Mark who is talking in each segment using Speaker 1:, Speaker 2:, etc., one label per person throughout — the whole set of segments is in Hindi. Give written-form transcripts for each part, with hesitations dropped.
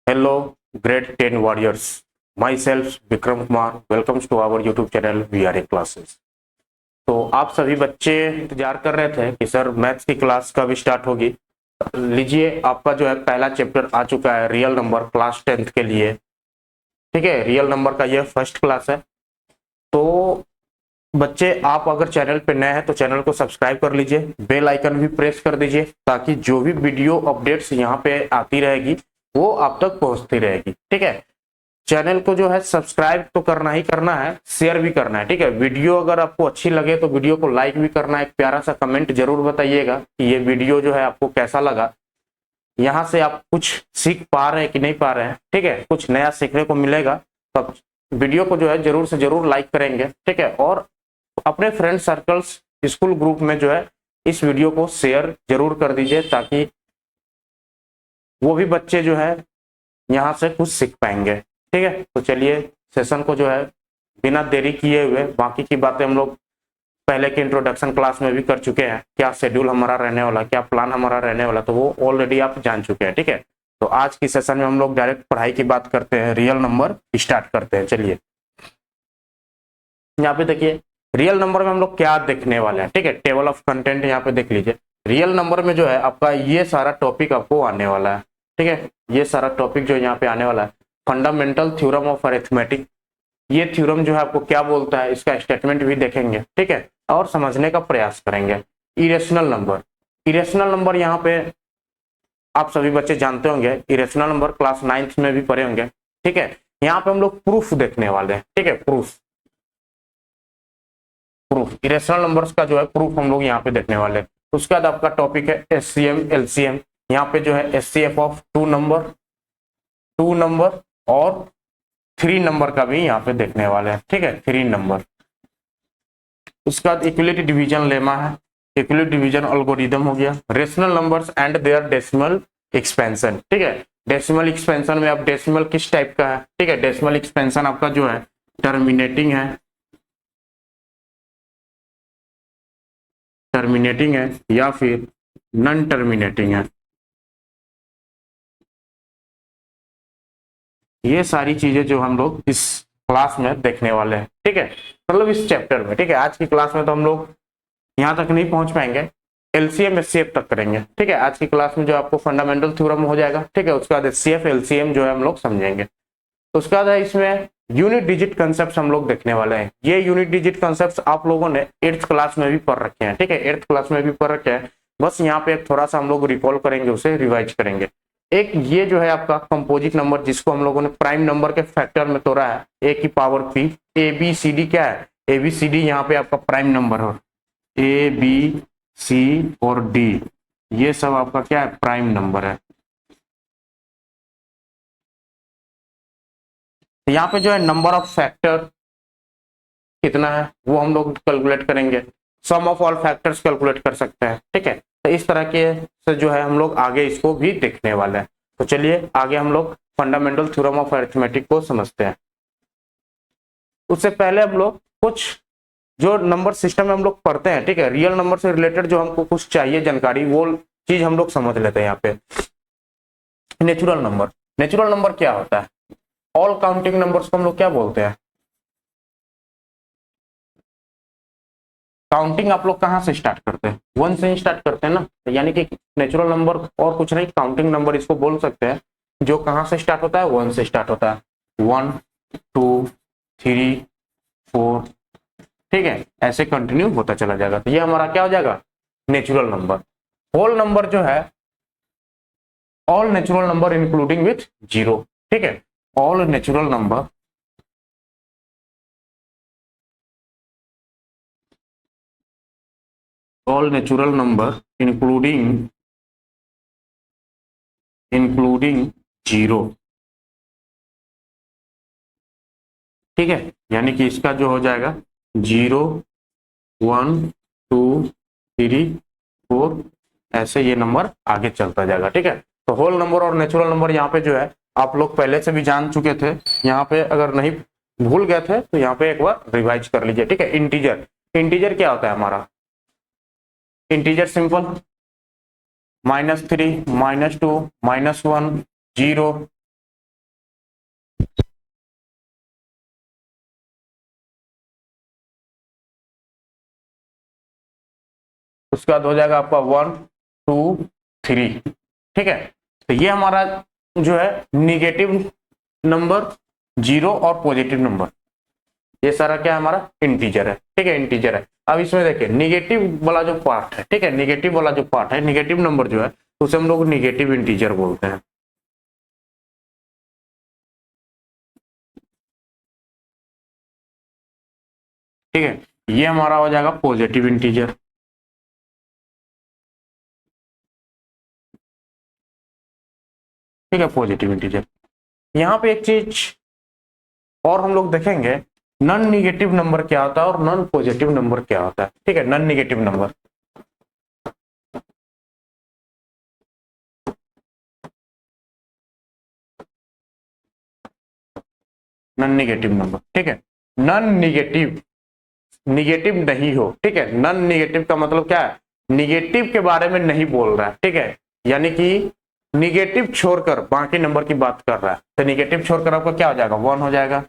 Speaker 1: Hello, grade 10 warriors. Myself, Vikram Kumar, welcomes to our YouTube channel VRA Classes. तो आप सभी बच्चे इंतजार कर रहे थे कि सर मैथ्स की क्लास कब स्टार्ट होगी। लीजिए, आपका जो है पहला चैप्टर आ चुका है, रियल नंबर क्लास 10th के लिए। ठीक है, रियल नंबर का ये फर्स्ट क्लास है। तो बच्चे, आप अगर चैनल पे नए हैं तो चैनल को सब्सक्राइब कर लीजिए, बेल आइकन भी प्रेस कर दीजिए ताकि जो भी वीडियो अपडेट्स यहाँ पे आती रहेगी वो आप तक पहुंचती रहेगी। ठीक है, चैनल को जो है सब्सक्राइब तो करना ही करना है, शेयर भी करना है। ठीक है, वीडियो अगर आपको अच्छी लगे तो वीडियो को लाइक भी करना है, एक प्यारा सा कमेंट जरूर बताइएगा कि ये वीडियो जो है आपको कैसा लगा, यहाँ से आप कुछ सीख पा रहे हैं कि नहीं पा रहे हैं। ठीक है, कुछ नया सीखने को मिलेगा तो आप वीडियो को जो है जरूर से जरूर लाइक करेंगे। ठीक है, और अपने फ्रेंड सर्कल्स, स्कूल ग्रुप में जो है इस वीडियो को शेयर जरूर कर दीजिए ताकि वो भी बच्चे जो है यहाँ से कुछ सीख पाएंगे। ठीक है, तो चलिए सेशन को जो है बिना देरी किए हुए, बाकी की बातें हम लोग पहले के इंट्रोडक्शन क्लास में भी कर चुके हैं, क्या शेड्यूल हमारा रहने वाला, क्या प्लान हमारा रहने वाला, तो वो ऑलरेडी आप जान चुके हैं। ठीक है, तो आज की सेशन में हम लोग डायरेक्ट पढ़ाई की बात करते हैं, रियल नंबर स्टार्ट करते हैं। चलिए यहाँ पे देखिए, रियल नंबर में हम लोग क्या देखने वाले हैं। ठीक है, टेबल ऑफ कंटेंट यहाँ पे देख लीजिए। रियल नंबर में जो है आपका ये सारा टॉपिक आपको आने वाला है। ठीक है, ये सारा टॉपिक जो यहाँ पे आने वाला है, फंडामेंटल थ्योरम ऑफ अरिथमेटिक, ये थ्योरम जो है आपको क्या बोलता है, इसका स्टेटमेंट भी देखेंगे। ठीक है, और समझने का प्रयास करेंगे। इरेशनल नंबर, इरेशनल नंबर यहाँ पे आप सभी बच्चे जानते होंगे, इरेशनल नंबर क्लास 9th में भी पढ़े होंगे। ठीक है, यहाँ पे हम लोग प्रूफ देखने वाले हैं। ठीक है, प्रूफ इरेशनल नंबर्स का जो है प्रूफ हम लोग यहाँ पे देखने वाले हैं। उसके बाद आपका टॉपिक है एचसीएम एलसीएम, यहाँ पे जो है एचसीएफ ऑफ टू नंबर और 3 नंबर का भी यहाँ पे देखने वाले हैं। ठीक है, 3 नंबर। उसके बाद इक्वलिटी डिवीजन लेमा है, इक्वलिटी डिवीजन एल्गोरिथम हो गया, rational numbers and their decimal expansion. ठीक है, डेसिमल एक्सपेंशन में अब डेसिमल किस टाइप का है। ठीक है, डेसिमल एक्सपेंशन आपका जो है टर्मिनेटिंग है या फिर नॉन टर्मिनेटिंग है। ये सारी चीजें जो हम लोग इस क्लास में देखने वाले हैं। ठीक है, मतलब इस चैप्टर में। ठीक है, आज की क्लास में तो हम लोग यहाँ तक नहीं पहुंच पाएंगे, एलसीएम एचसीएफ तक करेंगे। ठीक है, आज की क्लास में जो आपको फंडामेंटल थ्योरम हो जाएगा। ठीक है, उसके बाद एचसीएफ एलसीएम जो है हम लोग समझेंगे। उसके बाद है इसमें यूनिट डिजिट कंसेप्ट हम लोग देखने वाले हैं। ये यूनिट डिजिट कंसेप्ट आप लोगों ने 8th क्लास में भी पढ़ रखे हैं। ठीक है, 8th क्लास में भी पढ़ रखे हैं, बस यहाँ पे थोड़ा सा हम लोग रिकॉल करेंगे, उसे रिवाइज करेंगे। एक ये जो है आपका कंपोजिट नंबर, जिसको हम लोगों ने प्राइम नंबर के फैक्टर में तोड़ा है, ए की power p. A B c d क्या है, ए बी सी डी यहाँ पे आपका प्राइम नंबर है, ए बी सी और डी, ये सब आपका क्या है, प्राइम नंबर है। यहाँ पे जो है नंबर ऑफ फैक्टर कितना है वो हम लोग कैलकुलेट करेंगे, सम ऑफ ऑल फैक्टर्स कैलकुलेट कर सकते हैं। ठीक है, तो इस तरह के से जो है हम लोग आगे इसको भी देखने वाले हैं। तो चलिए आगे हम लोग फंडामेंटल थ्योरम ऑफ अरिथमेटिक को समझते हैं। उससे पहले हम लोग कुछ जो नंबर सिस्टम में हम लोग पढ़ते हैं, ठीक है, रियल नंबर से रिलेटेड जो हमको कुछ चाहिए जानकारी, वो चीज हम लोग समझ लेते हैं। यहाँ पे नेचुरल नंबर, नेचुरल नंबर क्या होता है, ऑल काउंटिंग नंबर्स को हम लोग क्या बोलते हैं। काउंटिंग आप लोग कहाँ से स्टार्ट करते हैं, 1 से ही स्टार्ट करते हैं ना, तो यानी कि नेचुरल नंबर और कुछ नहीं, काउंटिंग नंबर इसको बोल सकते हैं, जो कहाँ से स्टार्ट होता है, 1 से स्टार्ट होता है। 1 2 3 4, ठीक है, ऐसे कंटिन्यू होता चला जाएगा। तो ये हमारा क्या हो जाएगा, नेचुरल नंबर। होल नंबर जो है, all natural number including with 0। ठीक है, ऑल नेचुरल नंबर इंक्लूडिंग 0। ठीक है, यानी कि इसका जो हो जाएगा 0 1 2 3 4, ऐसे ये नंबर आगे चलता जाएगा। ठीक है, तो होल नंबर और नेचुरल नंबर यहाँ पे जो है आप लोग पहले से भी जान चुके थे, यहाँ पे अगर नहीं भूल गए थे तो यहाँ पे एक बार रिवाइज कर लीजिए। ठीक है, इंटीजर, इंटीजर क्या होता है हमारा, इंटीजर सिंपल -3 -2 -1 0 उसके बाद हो जाएगा आपका 1 2 3, ठीक है। तो ये हमारा जो है निगेटिव नंबर, जीरो और पॉजिटिव नंबर, ये सारा क्या है हमारा इंटीजर है, ठीक है, इंटीजर है। अब इसमें देखिए निगेटिव वाला जो पार्ट है, ठीक है, निगेटिव वाला जो पार्ट है, निगेटिव नंबर जो है उसे हम लोग निगेटिव इंटीजर बोलते हैं, ठीक है। ये हमारा हो जाएगा पॉजिटिव इंटीजर, ठीक है, पॉजिटिव इंटीजर। यहाँ पे एक चीज और हम लोग देखेंगे, नॉन निगेटिव नंबर क्या होता है और नॉन पॉजिटिव नंबर क्या होता है, ठीक है। Non negative number, non negative number, ठीक है। नॉन निगेटिव, निगेटिव नहीं हो, ठीक है। नॉन निगेटिव का मतलब क्या है, निगेटिव के बारे में नहीं बोल रहा है, ठीक है, यानी कि निगेटिव छोड़कर बाकी नंबर की बात कर रहा है। तो निगेटिव छोड़कर आपका क्या हो जाएगा, 1 हो जाएगा।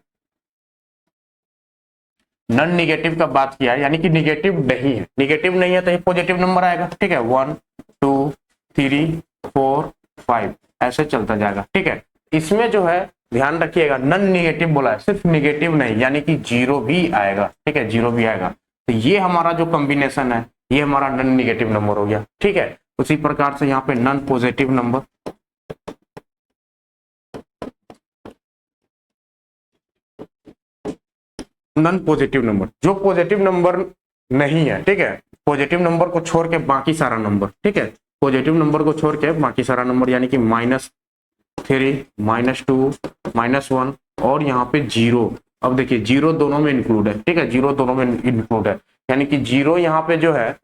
Speaker 1: नॉन निगेटिव का बात किया है यानी कि निगेटिव नहीं है, निगेटिव नहीं है तो ये पॉजिटिव नंबर आएगा, ठीक है। 1 2 3 4 5 ऐसे चलता जाएगा, ठीक है। इसमें जो है ध्यान रखिएगा, नॉन निगेटिव बोला है, सिर्फ निगेटिव नहीं, यानी कि जीरो भी आएगा, ठीक है, जीरो भी आएगा। तो ये हमारा जो कॉम्बिनेशन है ये हमारा नॉन निगेटिव नंबर हो गया, ठीक है। उसी प्रकार से यहाँ पे non positive number, non positive number, जो पॉजिटिव नंबर नहीं है, ठीक है, पॉजिटिव नंबर को छोड़ के बाकी सारा नंबर, ठीक है, पॉजिटिव नंबर को छोड़ के बाकी सारा नंबर, यानी कि -3 -2 -1 और यहाँ पे जीरो। अब देखिए जीरो दोनों में इंक्लूड है, ठीक है, जीरो दोनों में इंक्लूड है, यानी कि जीरो यहाँ पे जो है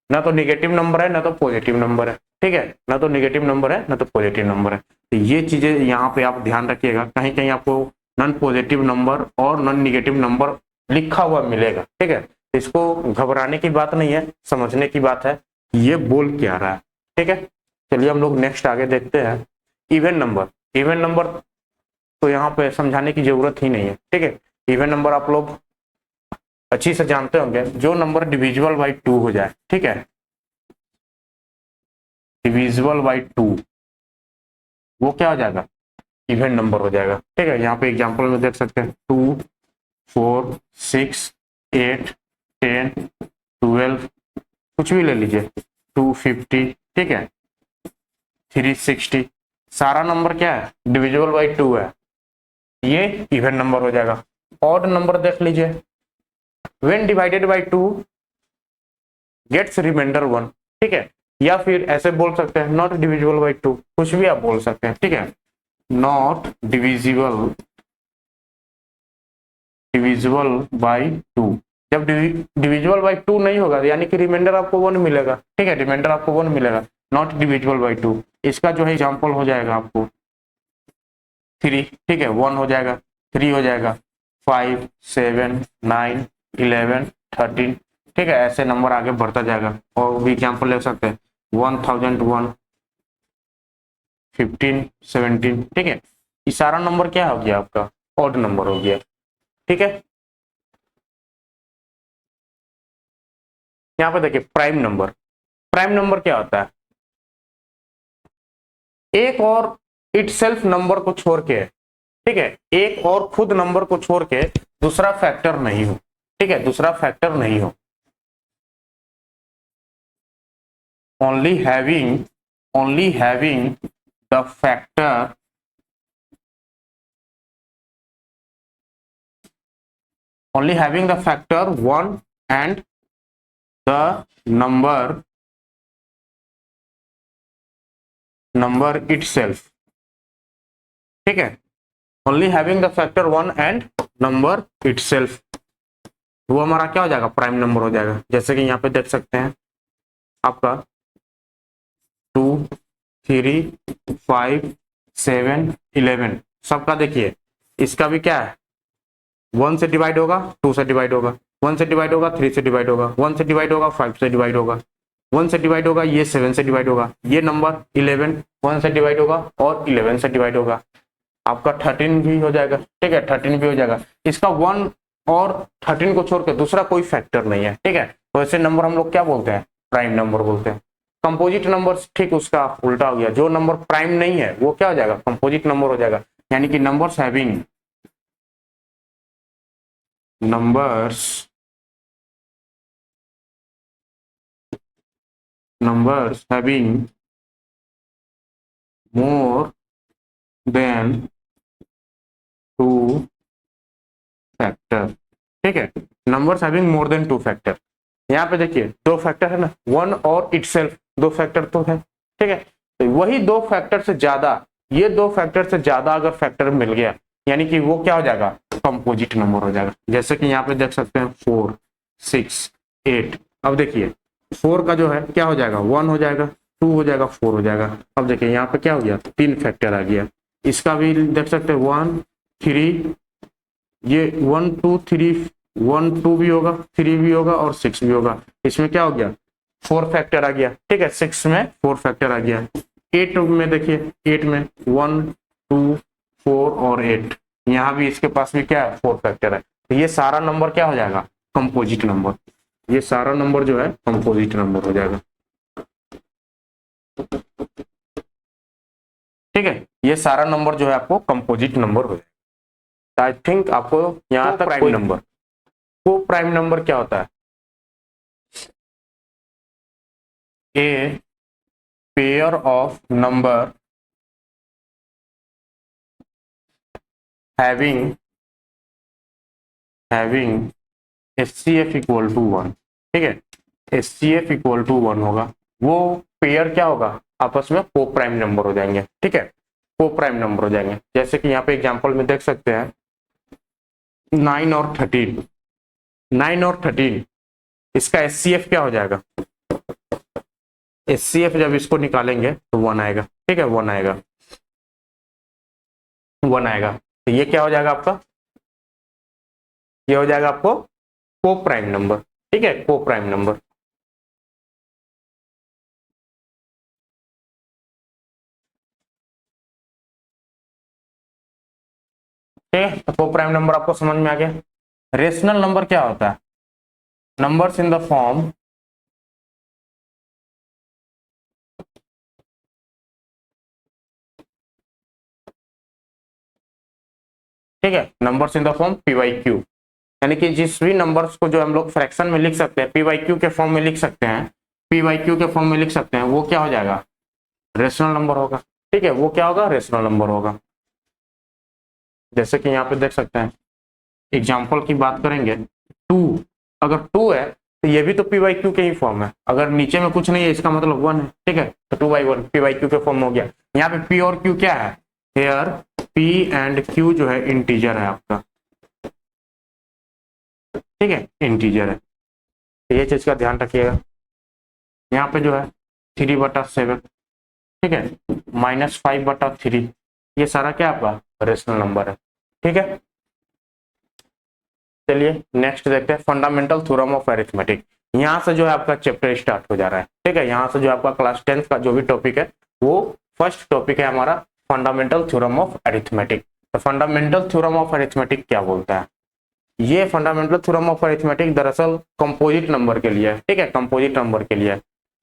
Speaker 1: ना तो नेगेटिव नंबर है ना तो पॉजिटिव नंबर है, ठीक है, ना तो नेगेटिव नंबर है ना तो पॉजिटिव नंबर है। तो ये चीजें यहाँ पे आप ध्यान रखिएगा, कहीं कहीं आपको नॉन पॉजिटिव नंबर और नॉन निगेटिव नंबर लिखा हुआ मिलेगा, ठीक है। इसको घबराने की बात नहीं है, समझने की बात है, ये बोल क्या रहा है, ठीक है। चलिए हम लोग नेक्स्ट आगे देखते हैं, इवन नंबर। इवन नंबर तो यहाँ पे समझाने की जरूरत ही नहीं है, ठीक है। इवन नंबर आप लोग अच्छी से जानते होंगे, जो नंबर डिविजिबल बाई 2 हो जाए, ठीक है, डिविजिबल बाई 2 वो क्या हो जाएगा, इवन नंबर हो जाएगा, ठीक है। यहाँ पे एग्जांपल में देख सकते हैं 2 4 6 8 10 12, कुछ भी ले लीजिए, 250, ठीक है, 360, सारा नंबर क्या है, डिविजिबल बाई 2 है, ये इवन नंबर हो जाएगा। ऑड नंबर देख लीजिए, when divided by 2 gets remainder 1, ठीक है, या फिर ऐसे बोल सकते हैं नॉट डिविजिबल बाई 2, कुछ भी आप बोल सकते हैं, ठीक है, नॉट डिविजिबल बाई 2। जब डिविजिबल बाई 2 नहीं होगा यानी कि रिमाइंडर आपको 1 मिलेगा, ठीक है, रिमाइंडर आपको 1 मिलेगा, नॉट डिविजिबल बाई 2। इसका जो है एग्जांपल हो जाएगा आपको 3, ठीक है, 1 हो जाएगा, 3 हो जाएगा, 5 7 9 11 13, ठीक है, ऐसे नंबर आगे बढ़ता जाएगा। और भी एग्जांपल ले सकते हैं 1001 15 17, ठीक है। ये सारा नंबर क्या हो गया आपका, ऑड नंबर हो गया, ठीक है। यहाँ पे देखिए प्राइम नंबर, प्राइम नंबर क्या होता है, एक और इटसेल्फ नंबर को छोड़ के, ठीक है, एक और खुद नंबर को छोड़ के दूसरा फैक्टर नहीं हो, ठीक है, दूसरा फैक्टर नहीं हो, only having the factor only having the factor 1 and the number itself, ठीक है, only having the factor 1 and number itself, वो हमारा क्या हो जाएगा, प्राइम नंबर हो जाएगा। जैसे कि यहाँ पे देख सकते हैं आपका 2 3 5 7 11, सबका देखिए इसका भी क्या है, 1 से डिवाइड होगा, 2 से डिवाइड होगा, 1 से डिवाइड होगा, 3 से डिवाइड होगा, 1 से डिवाइड होगा, 5 से डिवाइड होगा, 1 से डिवाइड होगा, ये 7 से डिवाइड होगा, ये नंबर 11 1 से डिवाइड होगा और 11 से डिवाइड होगा, आपका 13 भी हो जाएगा, ठीक है, 13 भी हो जाएगा। इसका 1 और 13 को छोड़ के दूसरा कोई फैक्टर नहीं है, ठीक है, तो ऐसे नंबर हम लोग क्या बोलते हैं, प्राइम नंबर बोलते हैं। कंपोजिट नंबर ठीक उसका उल्टा हो गया, जो नंबर प्राइम नहीं है वो क्या हो जाएगा, कंपोजिट नंबर हो जाएगा। यानी कि numbers having more than 2 factor. ठीक है, numbers having more than 2 factor. यहाँ पे देखिए 2 फैक्टर है ना, 1 और इटसेल्फ 2 फैक्टर तो है। ठीक है, तो वही 2 फैक्टर से ज्यादा, ये 2 फैक्टर से ज्यादा अगर फैक्टर मिल गया यानी कि वो क्या हो जाएगा, कंपोजिट नंबर हो जाएगा। जैसे कि यहाँ पे देख सकते हैं 4, 6, 8। अब देखिए 4 का जो है क्या हो जाएगा, 1 हो जाएगा, 2 हो जाएगा, 4 हो जाएगा। अब देखिए यहाँ पे क्या हो गया, 3 फैक्टर आ गया। इसका भी देख सकते हैं 1, 3, ये 1 2 3, 1 2 भी होगा, 3 भी होगा और 6 भी होगा। इसमें क्या हो गया, 4 फैक्टर आ गया। ठीक है, 6 में 4 फैक्टर आ गया। 8 में देखिए, 8 में 1 2 4 और 8, यहाँ भी इसके पास भी क्या है, 4 फैक्टर है। तो ये सारा नंबर क्या हो जाएगा, कंपोजिट नंबर। ये सारा नंबर जो है कंपोजिट नंबर हो जाएगा। ठीक है, ये सारा नंबर जो है आपको कंपोजिट नंबर हो जाएगा। आई थिंक आपको यहाँ तक prime number, coprime number क्या होता है, a pair of number having HCF equal to 1। ठीक है, HCF इक्वल टू 1 होगा, वो पेयर क्या होगा, आपस में को प्राइम नंबर हो जाएंगे। ठीक है, को प्राइम नंबर हो जाएंगे। जैसे कि यहाँ पे एग्जांपल में देख सकते हैं 9 और 13, 9 और 13, इसका HCF क्या हो जाएगा, HCF जब इसको निकालेंगे तो 1 आएगा। ठीक है, 1 आएगा, 1 आएगा। तो ये क्या हो जाएगा आपका, ये हो जाएगा आपको को प्राइम नंबर। ठीक है, को प्राइम नंबर। ठीक है, तो को प्राइम नंबर आपको समझ में आ गया। रेशनल नंबर क्या होता है, नंबर्स इन द फॉर्म ठीक है, numbers in the form PYQ, यानी कि जिस भी नंबर्स को जो हम लोग फ्रैक्शन में लिख सकते हैं, PYQ के फॉर्म में लिख सकते हैं, PYQ के फॉर्म में लिख सकते हैं, वो क्या हो जाएगा, रेशनल नंबर होगा। ठीक है, वो क्या होगा, रेशनल नंबर होगा। जैसे कि यहाँ पे देख सकते हैं, एग्जाम्पल की बात करेंगे 2, अगर 2 है तो ये भी तो PYQ के ही फॉर्म है। अगर नीचे में कुछ नहीं है इसका मतलब 1 है। ठीक है, तो 2/1 PYQ के फॉर्म हो गया। यहाँ पे P और Q क्या है, हेयर P एंड Q जो है इंटीजर है आपका। ठीक है, इंटीजर है, तो ये चीज का ध्यान रखिएगा। यहाँ पे जो है 3/7, ठीक है, -5/3, ये सारा क्या आपका रेशनल नंबर है। ठीक है, चलिए नेक्स्ट देखते हैं फंडामेंटल थ्योरम ऑफ अरिथमेटिक। यहाँ से जो है आपका चैप्टर स्टार्ट हो जा रहा है। ठीक है, यहाँ से जो आपका क्लास 10th का जो भी टॉपिक है वो फर्स्ट टॉपिक है हमारा फंडामेंटल थ्योरम ऑफ अरिथमेटिक। तो फंडामेंटल थ्योरम ऑफ अरिथमेटिक क्या बोलता है, ये फंडामेंटल थ्योरम ऑफ अरिथमेटिक दरअसल कंपोजिट नंबर के लिए है। ठीक है, कंपोजिट नंबर के लिए।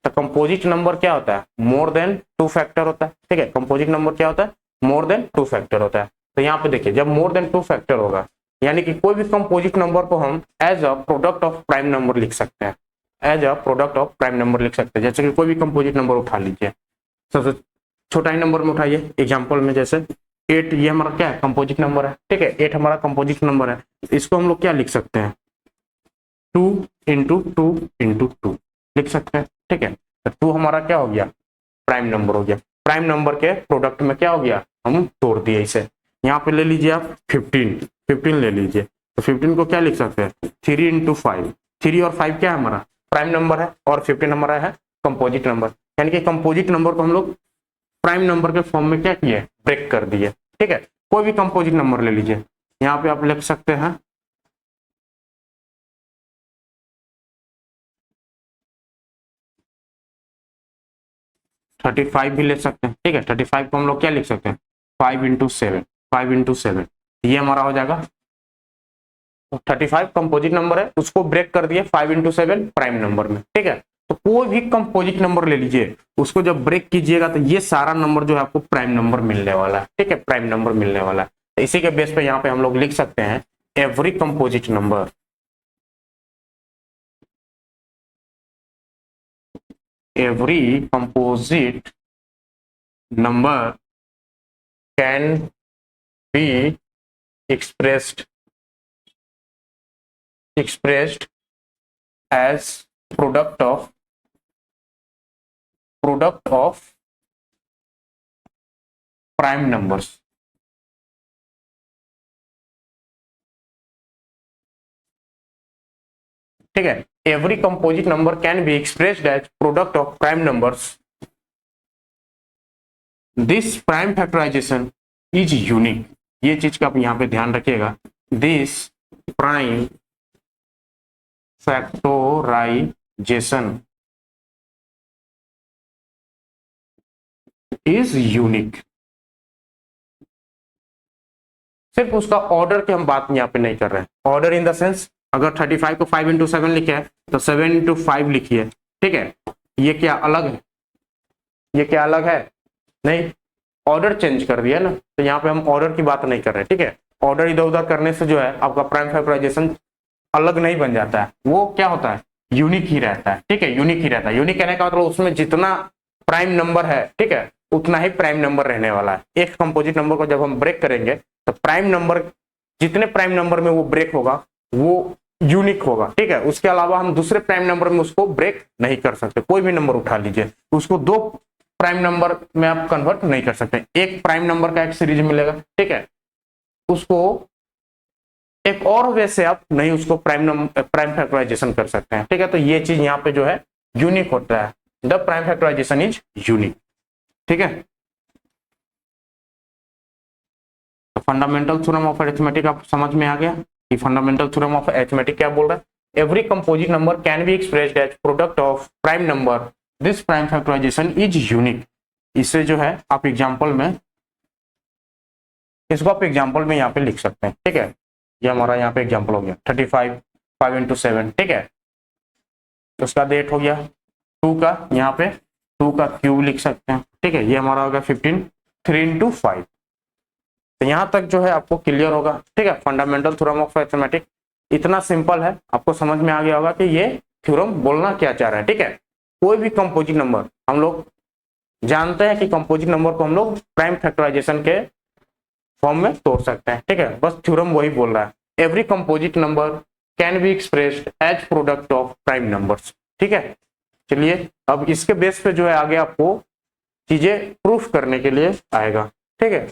Speaker 1: तो कंपोजिट नंबर क्या होता है, मोर देन 2 फैक्टर होता है। ठीक है, कंपोजिट नंबर क्या होता है, मोर देन 2 फैक्टर होता है। तो यहाँ पे देखिए जब मोर देन 2 फैक्टर होगा यानी कि कोई भी कंपोजिट नंबर को हम as a product of prime number लिख सकते हैं, as a product of prime number लिख सकते हैं। जैसे कि कोई भी कंपोजिट नंबर उठा लीजिए, सबसे छोटा ही नंबर में उठाइए, एग्जाम्पल में जैसे 8, ये हमारा क्या है, कंपोजिट नंबर है। ठीक है, 8 हमारा कंपोजिट नंबर है। इसको हम लोग क्या लिख सकते हैं, 2 इंटू 2 इंटू 2 लिख सकते हैं। ठीक है, तो 2 हमारा क्या हो गया, प्राइम नंबर हो गया। प्राइम नंबर के प्रोडक्ट में क्या हो गया, हम तोड़ दिए इसे। यहाँ पे ले लीजिए आप 15 ले लीजिए, तो 15 को क्या लिख सकते हैं, 3 इंटू 5, 3 और 5 क्या है हमारा प्राइम नंबर है, और 15 हमारा है कंपोजिट नंबर। यानी कि कंपोजिट नंबर को हम लोग प्राइम नंबर के फॉर्म में क्या किए, ब्रेक कर दिए। ठीक है, कोई भी कंपोजिट नंबर ले लीजिए, यहाँ पे आप लिख सकते हैं 35 भी ले सकते हैं। ठीक है, 35 को हम लोग क्या लिख सकते हैं, 5 इंटू 7, 5 इंटू 7, ये हमारा हो जाएगा 35 कंपोजिट नंबर है, उसको ब्रेक कर दिए 5 इंटू 7 प्राइम नंबर में। ठीक है, तो कोई भी कंपोजिट नंबर ले लीजिए, उसको जब ब्रेक कीजिएगा तो ये सारा नंबर जो है आपको प्राइम नंबर मिलने वाला है। ठीक है, प्राइम नंबर मिलने वाला है। तो इसी के बेस पे यहाँ पे हम लोग लिख सकते हैं every composite number, every composite number can be expressed as product of prime numbers। ठीक है, every composite number can be expressed as product of prime numbers। This prime factorization is unique। ये चीज का आप यहां पे ध्यान रखिएगा, this prime factorization is unique। सिर्फ उसका ऑर्डर की हम बात यहाँ पे नहीं कर रहे हैं, ऑर्डर इन द सेंस अगर 35 को 5 इंटू 7 लिखे है तो 7 इंटू 5 लिखिए। ठीक है, ये क्या अलग है, ये क्या अलग है, नहीं, ऑर्डर चेंज कर दिया ना, तो यहाँ पे हम ऑर्डर की बात नहीं कर रहे। ठीक है, ऑर्डर इधर उधर करने से जो है आपका प्राइम फैक्टराइजेशन अलग नहीं बन जाता है, वो क्या होता है, यूनिक ही रहता है। ठीक है, यूनिक ही रहता है। यूनिक कहने का मतलब उसमें जितना प्राइम नंबर है, ठीक है, उतना ही प्राइम नंबर रहने वाला है। एक कंपोजिट नंबर को जब हम ब्रेक करेंगे तो प्राइम नंबर, जितने प्राइम नंबर में वो ब्रेक होगा वो यूनिक होगा। ठीक है, उसके अलावा हम दूसरे प्राइम नंबर में उसको ब्रेक नहीं कर सकते। कोई भी नंबर उठा लीजिए, उसको दो प्राइम नंबर में आप कन्वर्ट नहीं कर सकते। एक प्राइम नंबर का एक सीरीज मिलेगा, ठीक है, उसको एक और वे से आप नहीं उसको प्राइम फैक्टराइजेशन कर सकते हैं। ठीक है, तो ये चीज यहाँ पे जो है यूनिक होता है, the prime factorization is unique. ठीक है, फंडामेंटल थ्योरम ऑफ अरिथमेटिक आप समझ में आ गया कि फंडामेंटल थ्योरम ऑफ अरिथमेटिक क्या बोल रहा है, every composite number can be expressed as product of prime number, this prime factorization is unique. इसे जो है आप एग्जांपल में, इसको आप एग्जांपल में यहाँ पे लिख सकते हैं। ठीक है, ये हमारा यहाँ पे एग्जांपल हो गया 35 5 इंटू 7। ठीक है, उसका डेट हो गया 2 का, यहाँ पे 2 का क्यूब लिख सकते हैं। ठीक है, ये हमारा होगा 15 3 इंटू 5। तो यहाँ तक जो है आपको क्लियर होगा। ठीक है, फंडामेंटल थ्योरम ऑफ अरिथमेटिक इतना सिंपल है, आपको समझ में आ गया होगा कि ये थ्योरम बोलना क्या चाह रहा है। ठीक है, कोई भी कंपोजिट नंबर, हम लोग जानते हैं कि कंपोजिट नंबर को हम लोग प्राइम फैक्टराइजेशन के फॉर्म में तोड़ सकते हैं। ठीक है, बस थ्योरम वही बोल रहा है, every composite number can be expressed as product of prime numbers. ठीक है, चलिए अब इसके बेस पे जो है आगे आपको चीजें प्रूफ करने के लिए आएगा। ठीक है,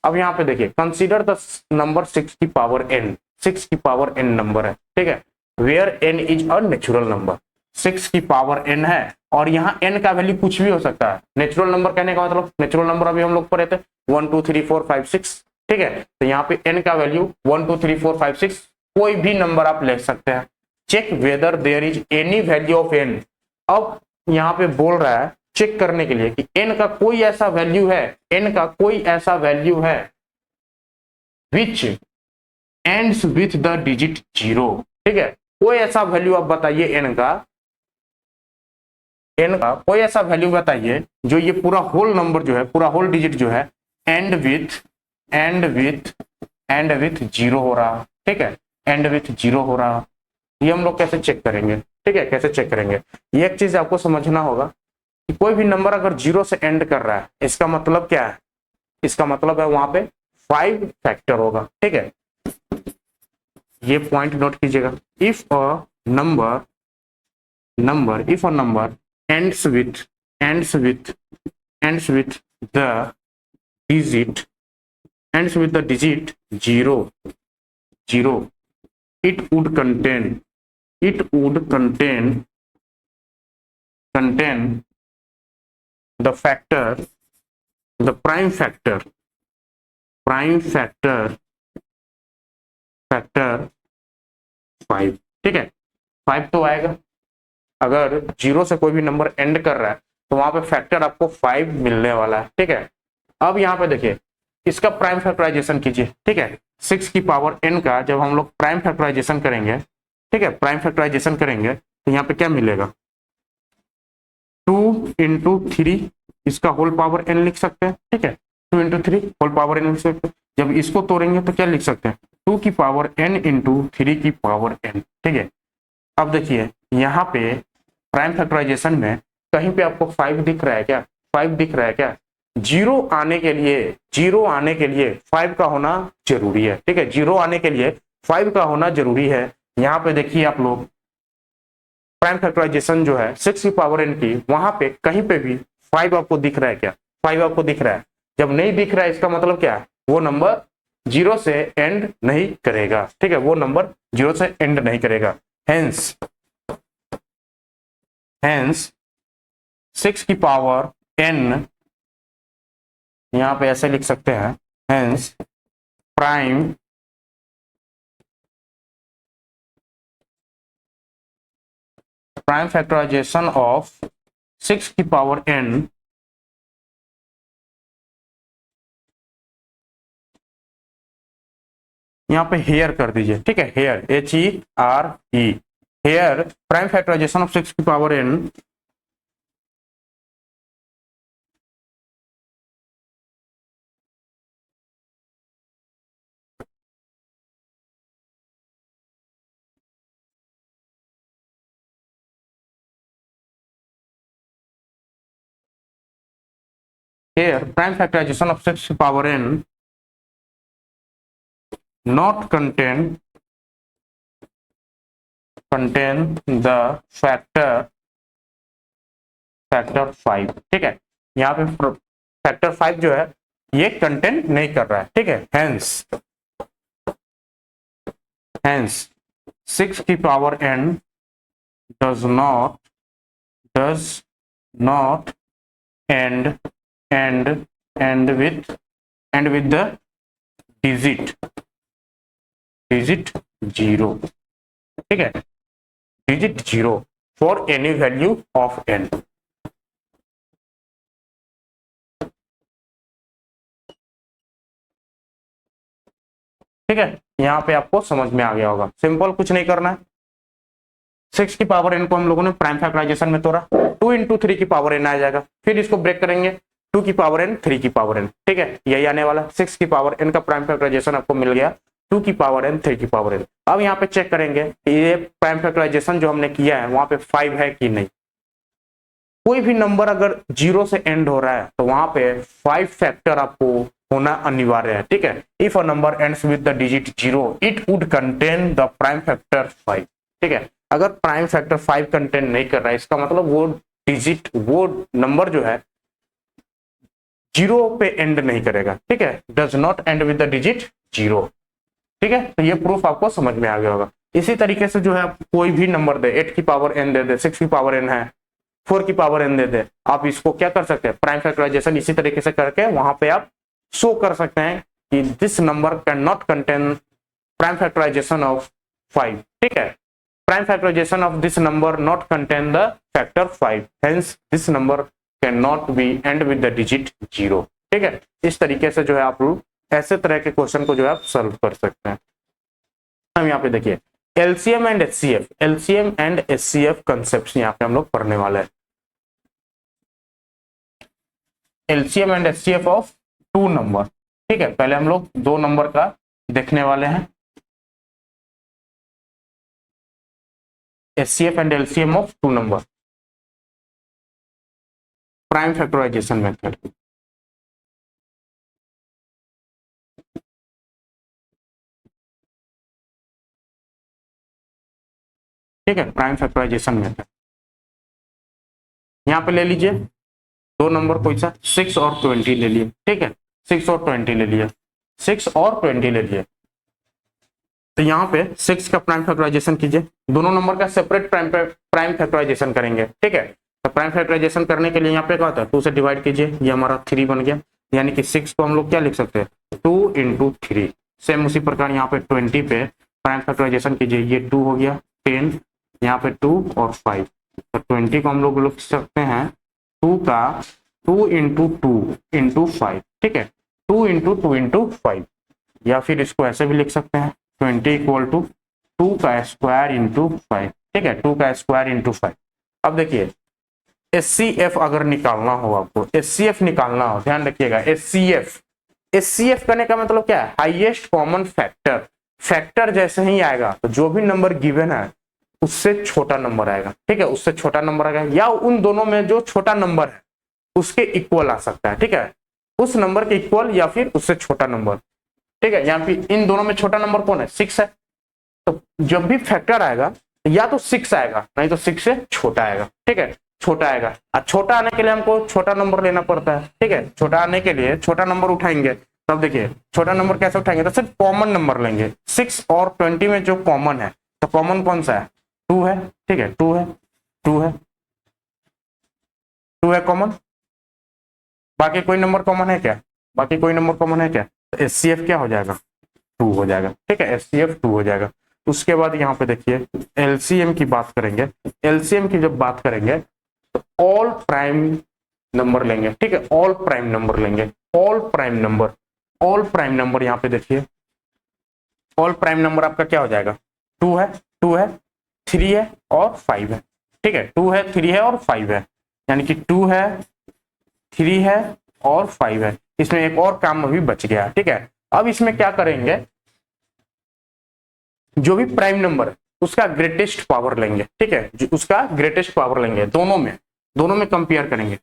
Speaker 1: अब यहाँ पे देखिए, कंसीडर द नंबर 6 की पावर n, 6 की पावर n नंबर है। ठीक है, where n is a natural number, 6 की पावर n है और यहाँ n का वैल्यू कुछ भी हो सकता है। नेचुरल नंबर कहने का मतलब, नेचुरल नंबर अभी हम लोग पढ़े थे 1 2 3 4 5 6। ठीक है, तो यहाँ पे n का वैल्यू 1 2 3 4 5 6 कोई भी नंबर आप ले सकते हैं। Check whether there is any value of n। अब यहाँ पे बोल रहा है चेक करने के लिए कि n का कोई ऐसा वैल्यू है, n का कोई ऐसा वैल्यू है विच एंड्स विथ द डिजिट 0। ठीक है, कोई ऐसा वैल्यू आप बताइए n का कोई ऐसा वैल्यू बताइए जो ये पूरा होल नंबर जो है, पूरा होल डिजिट जो है एंड विथ 0 हो रहा। ठीक है, एंड विथ 0 हो रहा, ये हम लोग कैसे चेक करेंगे। ठीक है, कैसे चेक करेंगे, ये एक चीज आपको समझना होगा कि कोई भी नंबर अगर 0 से एंड कर रहा है, इसका मतलब क्या है, इसका मतलब है वहां पे 5 फैक्टर होगा। ठीक है, ये पॉइंट नोट कीजिएगा। If a number ends with the digit 0, it would contain the prime factor 5। ठीक है, 5 तो आएगा। अगर 0 से कोई भी नंबर एंड कर रहा है तो वहां पे फैक्टर आपको 5 मिलने वाला है। ठीक है, अब यहाँ पे देखिए, इसका प्राइम फैक्टराइजेशन कीजिए। ठीक है, 6 की पावर n का जब हम लोग प्राइम फैक्टराइजेशन करेंगे, ठीक है, प्राइम फैक्टराइजेशन करेंगे तो यहाँ पे क्या मिलेगा, 2 इंटू 3 इसका होल पावर n लिख सकते हैं, ठीक है, 2 इंटू 3 होल पावर n लिख सकते हैं। जब इसको तोड़ेंगे तो क्या लिख सकते हैं, 2 की पावर n इंटू 3 की पावर n, ठीक है। अब देखिए यहाँ पे प्राइम फैक्टराइजेशन में कहीं पे आपको 5 दिख रहा है क्या, 5 दिख रहा है क्या, जीरो आने के लिए 5 का होना जरूरी है, ठीक है, जीरो आने के लिए 5 का होना जरूरी है। यहाँ पे देखिए आप लोग प्राइम फैक्टराइजेशन जो है 6 की पावर n की, वहां पे कहीं पे भी 5 आपको दिख रहा है क्या, 5 आपको दिख रहा है, जब नहीं दिख रहा है इसका मतलब क्या है, वो नंबर जीरो से एंड नहीं करेगा, ठीक है, वो नंबर जीरो से एंड नहीं करेगा। हेंस 6 की पावर n, यहां पे ऐसे लिख सकते हैं, हेंस प्राइम फैक्टराइजेशन ऑफ 6 की पावर n यहाँ पे हेयर कर दीजिए, ठीक है, here HERE, here prime factorization of 6 की power n here prime factorization of 6 power n not contain the factor 5, ठीक है, यहाँ पे फैक्टर 5 जो है ये कंटेन नहीं कर रहा है, ठीक है। हेंस 6 की power n does not end with the digit 0, ठीक है, digit 0 for any value of n, ठीक है। यहाँ पे आपको समझ में आ गया होगा, सिंपल, कुछ नहीं करना है। 6 की पावर n को हम लोगों ने प्राइम फैक्टराइजेशन में तोड़ा, 2 इंटू 3 की पावर n आ जाएगा, फिर इसको ब्रेक करेंगे, 2 की पावर n 3 की पावर n, ठीक है, यही आने वाला। 6 की पावर n का प्राइम फैक्टराइजेशन आपको मिल गया, 2 की पावर n 3 की पावर n। अब यहाँ पे चेक करेंगे ये प्राइम फैक्टराइजेशन जो हमने किया है वहां पे 5 है कि नहीं। कोई भी नंबर अगर जीरो से एंड हो रहा है तो वहां पे 5 फैक्टर आपको होना अनिवार्य है, ठीक है। If a number ends with the digit 0 it would contain the prime factor 5, ठीक है। अगर प्राइम फैक्टर 5 कंटेन नहीं कर रहा है इसका मतलब वो नंबर जो है जीरो पे एंड नहीं करेगा, ठीक है, does not and with the digit 0, ठीक है। तो ये प्रूफ आपको समझ में आ गया होगा। इसी तरीके से जो है कोई भी नंबर दे, 8 की पावर n दे दे, 6 की पावर n है, 4 की पावर n दे दे, आप इसको क्या कर सकते हैं, प्राइम फैक्टराइजेशन इसी तरीके से करके वहां पे आप शो कर सकते हैं कि this number can not contain prime factorization of 5, ठीक है। Prime factorization of this number not contain the factor 5, hence this number can not be end with the digit 0, ठीक है। इस तरीके से जो है आप लोग ऐसे तरह के क्वेश्चन को जो है आप सॉल्व कर सकते हैं। हम यहाँ पे देखिए एलसीएम एंड एचसीएफ कंसेप्ट यहाँ पे हम लोग पढ़ने वाले हैं। LCM and HCF of 2 number, ठीक है, पहले हम लोग 2 नंबर का देखने वाले हैं, HCF and LCM of 2 number, prime factorization method. ठीक है, प्राइम फैक्टराइजेशन मेथड यहाँ पे ले लीजिए 2 नंबर कोई सा 6 और 20 ले लिए, ठीक है, 6 और 20 ले लिया, 6 और 20 ले लिए। तो यहाँ पे 6 का प्राइम फैक्टराइजेशन कीजिए, दोनों नंबर का सेपरेट प्राइम फैक्टराइजेशन करेंगे, ठीक है। तो प्राइम फैक्टराइजेशन करने के लिए यहाँ पे क्या होता है 2 से डिवाइड कीजिए, ये हमारा 3 बन गया, यानी कि 6 को हम लोग क्या लिख सकते हैं 2 इंटू 3। सेम उसी प्रकार यहाँ पे 20 पे प्राइम फैक्टराइजेशन कीजिए, ये 2 हो गया, 10 यहाँ पे 2 और 5, तो 20 को हम लोग लिख सकते हैं 2 इंटू 2 इंटू 5, ठीक है, 2 इंटू 2 इंटू 5, या फिर इसको ऐसे भी लिख सकते हैं 20 इक्वल टू 2 का स्क्वायर इंटू 5, ठीक है, 2 का स्क्वायर इंटू 5। अब देखिए HCF अगर निकालना हो आपको, HCF निकालना हो, ध्यान रखिएगा, HCF करने का मतलब क्या है, हाईएस्ट कॉमन फैक्टर। फैक्टर जैसे ही आएगा तो जो भी नंबर गिवन है उससे छोटा नंबर आएगा, ठीक है, उससे छोटा नंबर आएगा, या उन दोनों में जो छोटा नंबर है उसके इक्वल आ सकता है, ठीक है, उस नंबर के इक्वल या फिर उससे छोटा नंबर, ठीक है। यहाँ पे इन दोनों में छोटा नंबर कौन है, 6 है, तो जब भी फैक्टर आएगा या तो 6 आएगा, नहीं तो 6 से छोटा आएगा, ठीक है, छोटा आएगा। और छोटा आने के लिए हमको छोटा नंबर लेना पड़ता है, ठीक है, छोटा आने के लिए छोटा नंबर उठाएंगे, तब देखिए छोटा नंबर कैसे उठाएंगे, तो सिर्फ कॉमन नंबर लेंगे। 6 और 20 में जो कॉमन है, तो कॉमन कौन सा है, 2 है, ठीक है, 2 है, 2 है, 2 है कॉमन। बाकी कोई नंबर कॉमन है क्या, बाकी कोई नंबर कॉमन है क्या, तो HCF क्या हो जाएगा, 2 हो जाएगा, ठीक है, HCF 2 हो जाएगा। उसके बाद यहाँ पे देखिए LCM की बात करेंगे, LCM की जब बात करेंगे तो ऑल प्राइम नंबर लेंगे, ठीक है, ऑल प्राइम नंबर लेंगे, all prime number, all prime number यहाँ पे देखिए, ऑल प्राइम नंबर आपका क्या हो जाएगा, 2 है, 2 है, 3 है और 5 है, ठीक है, 2 है, 3 है और 5 है, यानी कि 2 है, 3 है और 5 है। इसमें एक और काम अभी बच गया, ठीक है। अब इसमें क्या करेंगे, जो भी प्राइम नंबर है उसका ग्रेटेस्ट पावर लेंगे, ठीक है, उसका ग्रेटेस्ट पावर लेंगे, दोनों में कंपेयर करेंगे,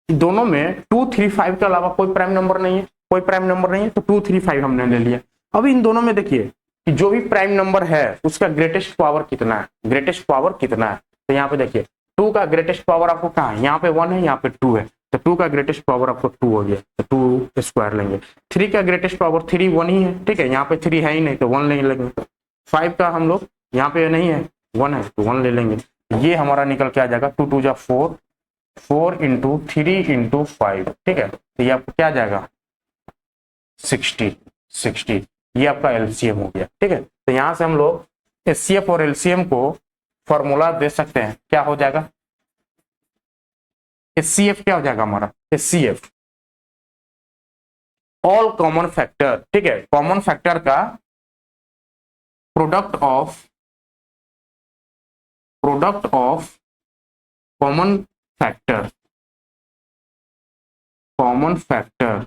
Speaker 1: दोनों में 2, 3, 5 के अलावा कोई प्राइम नंबर नहीं है, कोई प्राइम नंबर नहीं है, तो 2, 3, 5 हमने ले लिया। अब इन दोनों में देखिए कि जो भी प्राइम नंबर है उसका ग्रेटेस्ट पावर कितना है, ग्रेटेस्ट पावर कितना है, तो यहाँ पे देखिए 2 का ग्रेटेस्ट पावर आपको कहाँ है, यहाँ पे 1 है, यहाँ पे 2 है, तो 2 का ग्रेटेस्ट पावर आपको 2 हो गया, तो 2 स्क्वायर लेंगे। 3 का ग्रेटेस्ट पावर 3 1 ही है, ठीक है, यहाँ पे 3 है ही नहीं तो 1 नहीं लेंगे। 5 का हम लोग यहाँ पे नहीं है, 1 है तो 1 ले लेंगे। ये हमारा निकल के आ जाएगा 2 2 जा 4, 4 इंटू 3 इंटू 5, ठीक है, तो ये आपको क्या आ जाएगा 60। ये आपका LCM हो गया, ठीक है। तो यहाँ से हम लोग HCF और LCM को फॉर्मूला दे सकते हैं, क्या हो जाएगा, HCF क्या हो जाएगा हमारा, HCF ऑल कॉमन फैक्टर, ठीक है, कॉमन फैक्टर का product of common factor, common factor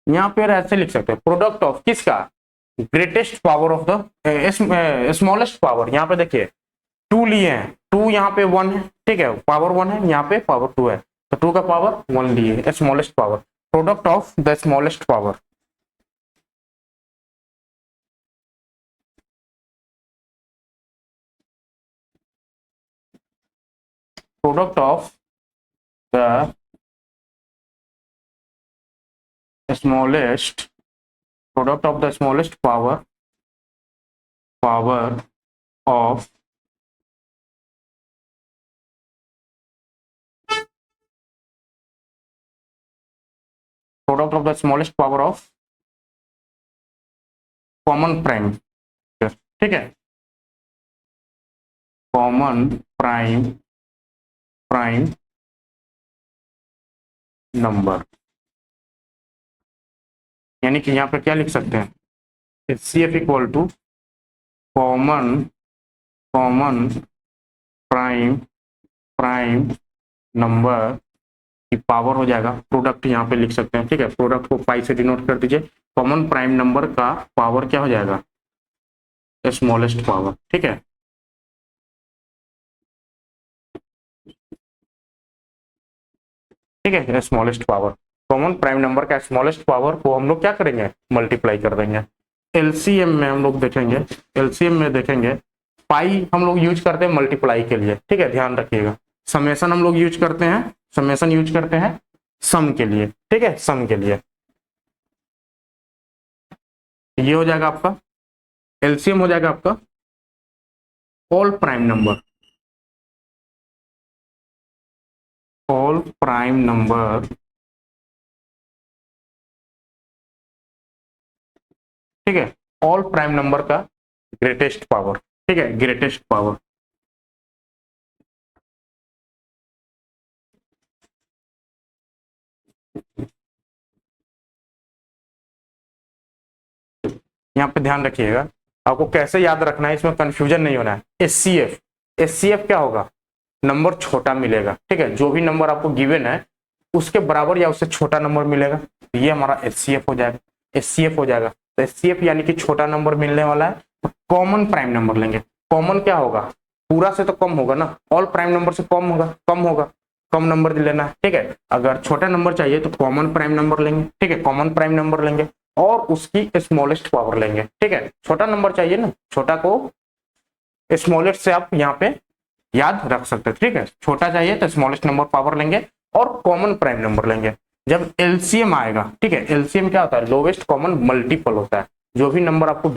Speaker 1: यहां पर ऐसे लिख सकते हैं, प्रोडक्ट ऑफ किसका, greatest power of the smallest power. यहाँ पे देखिए 2 लिए हैं, 2 यहाँ पे 1 है, ठीक है, पावर 1 है, यहाँ पे पावर 2 है, तो 2 का पावर 1 लिए, smallest power, product of the smallest power, product of the smallest, product of the smallest power, power of product of the smallest power of common prime, ठीक है, कॉमन प्राइम नंबर, यानी कि यहाँ पे क्या लिख सकते हैं, HCF equal to common prime number की पावर हो जाएगा, प्रोडक्ट यहाँ पे लिख सकते हैं, ठीक है, प्रोडक्ट को पाई से डिनोट कर दीजिए, कॉमन प्राइम नंबर का पावर क्या हो जाएगा, स्मॉलेस्ट पावर, ठीक है, ठीक है, smallest power, common prime number का स्मॉलेस्ट पावर को हम लोग क्या करेंगे, मल्टीप्लाई कर देंगे। LCM में हम लोग देखेंगे, LCM में देखेंगे पाई हम लोग यूज करते हैं मल्टीप्लाई के लिए, ठीक है, ध्यान रखिएगा। समेशन हम लोग यूज करते हैं, समेशन यूज करते हैं सम के लिए, ठीक है, सम के लिए। ये हो जाएगा आपका LCM, हो जाएगा आपका all prime number, all prime number, ठीक है, ऑल प्राइम नंबर का ग्रेटेस्ट पावर, ठीक है, ग्रेटेस्ट पावर, यहाँ पे ध्यान रखिएगा, आपको कैसे याद रखना है, इसमें कंफ्यूजन नहीं होना है। HCF, HCF क्या होगा, नंबर छोटा मिलेगा, ठीक है, जो भी नंबर आपको गिवन है उसके बराबर या उससे छोटा नंबर मिलेगा, तो ये हमारा एचसीएफ हो जाएगा। एचसीएफ हो जाएगा तो एचसीएफ यानी कि छोटा नंबर मिलने वाला है, तो कॉमन प्राइम नंबर लेंगे। कॉमन क्या होगा, पूरा से तो कम होगा ना, ऑल प्राइम नंबर से कम होगा, कम नंबर लेना है, ठीक है। अगर छोटा नंबर चाहिए तो कॉमन प्राइम नंबर लेंगे, ठीक है, कॉमन प्राइम नंबर लेंगे और उसकी स्मॉलेस्ट पावर लेंगे, ठीक है। छोटा नंबर चाहिए ना, छोटा को स्मॉलेस्ट से आप यहाँ पे याद रख सकते हैं, ठीक है। छोटा चाहिए तो स्मॉलेस्ट नंबर पावर लेंगे और कॉमन प्राइम नंबर लेंगे। जब एलसीएम आएगा, ठीक है, एलसीएम क्या होता है, लोवेस्ट कॉमन मल्टीपल होता है। जो भी नंबर आपको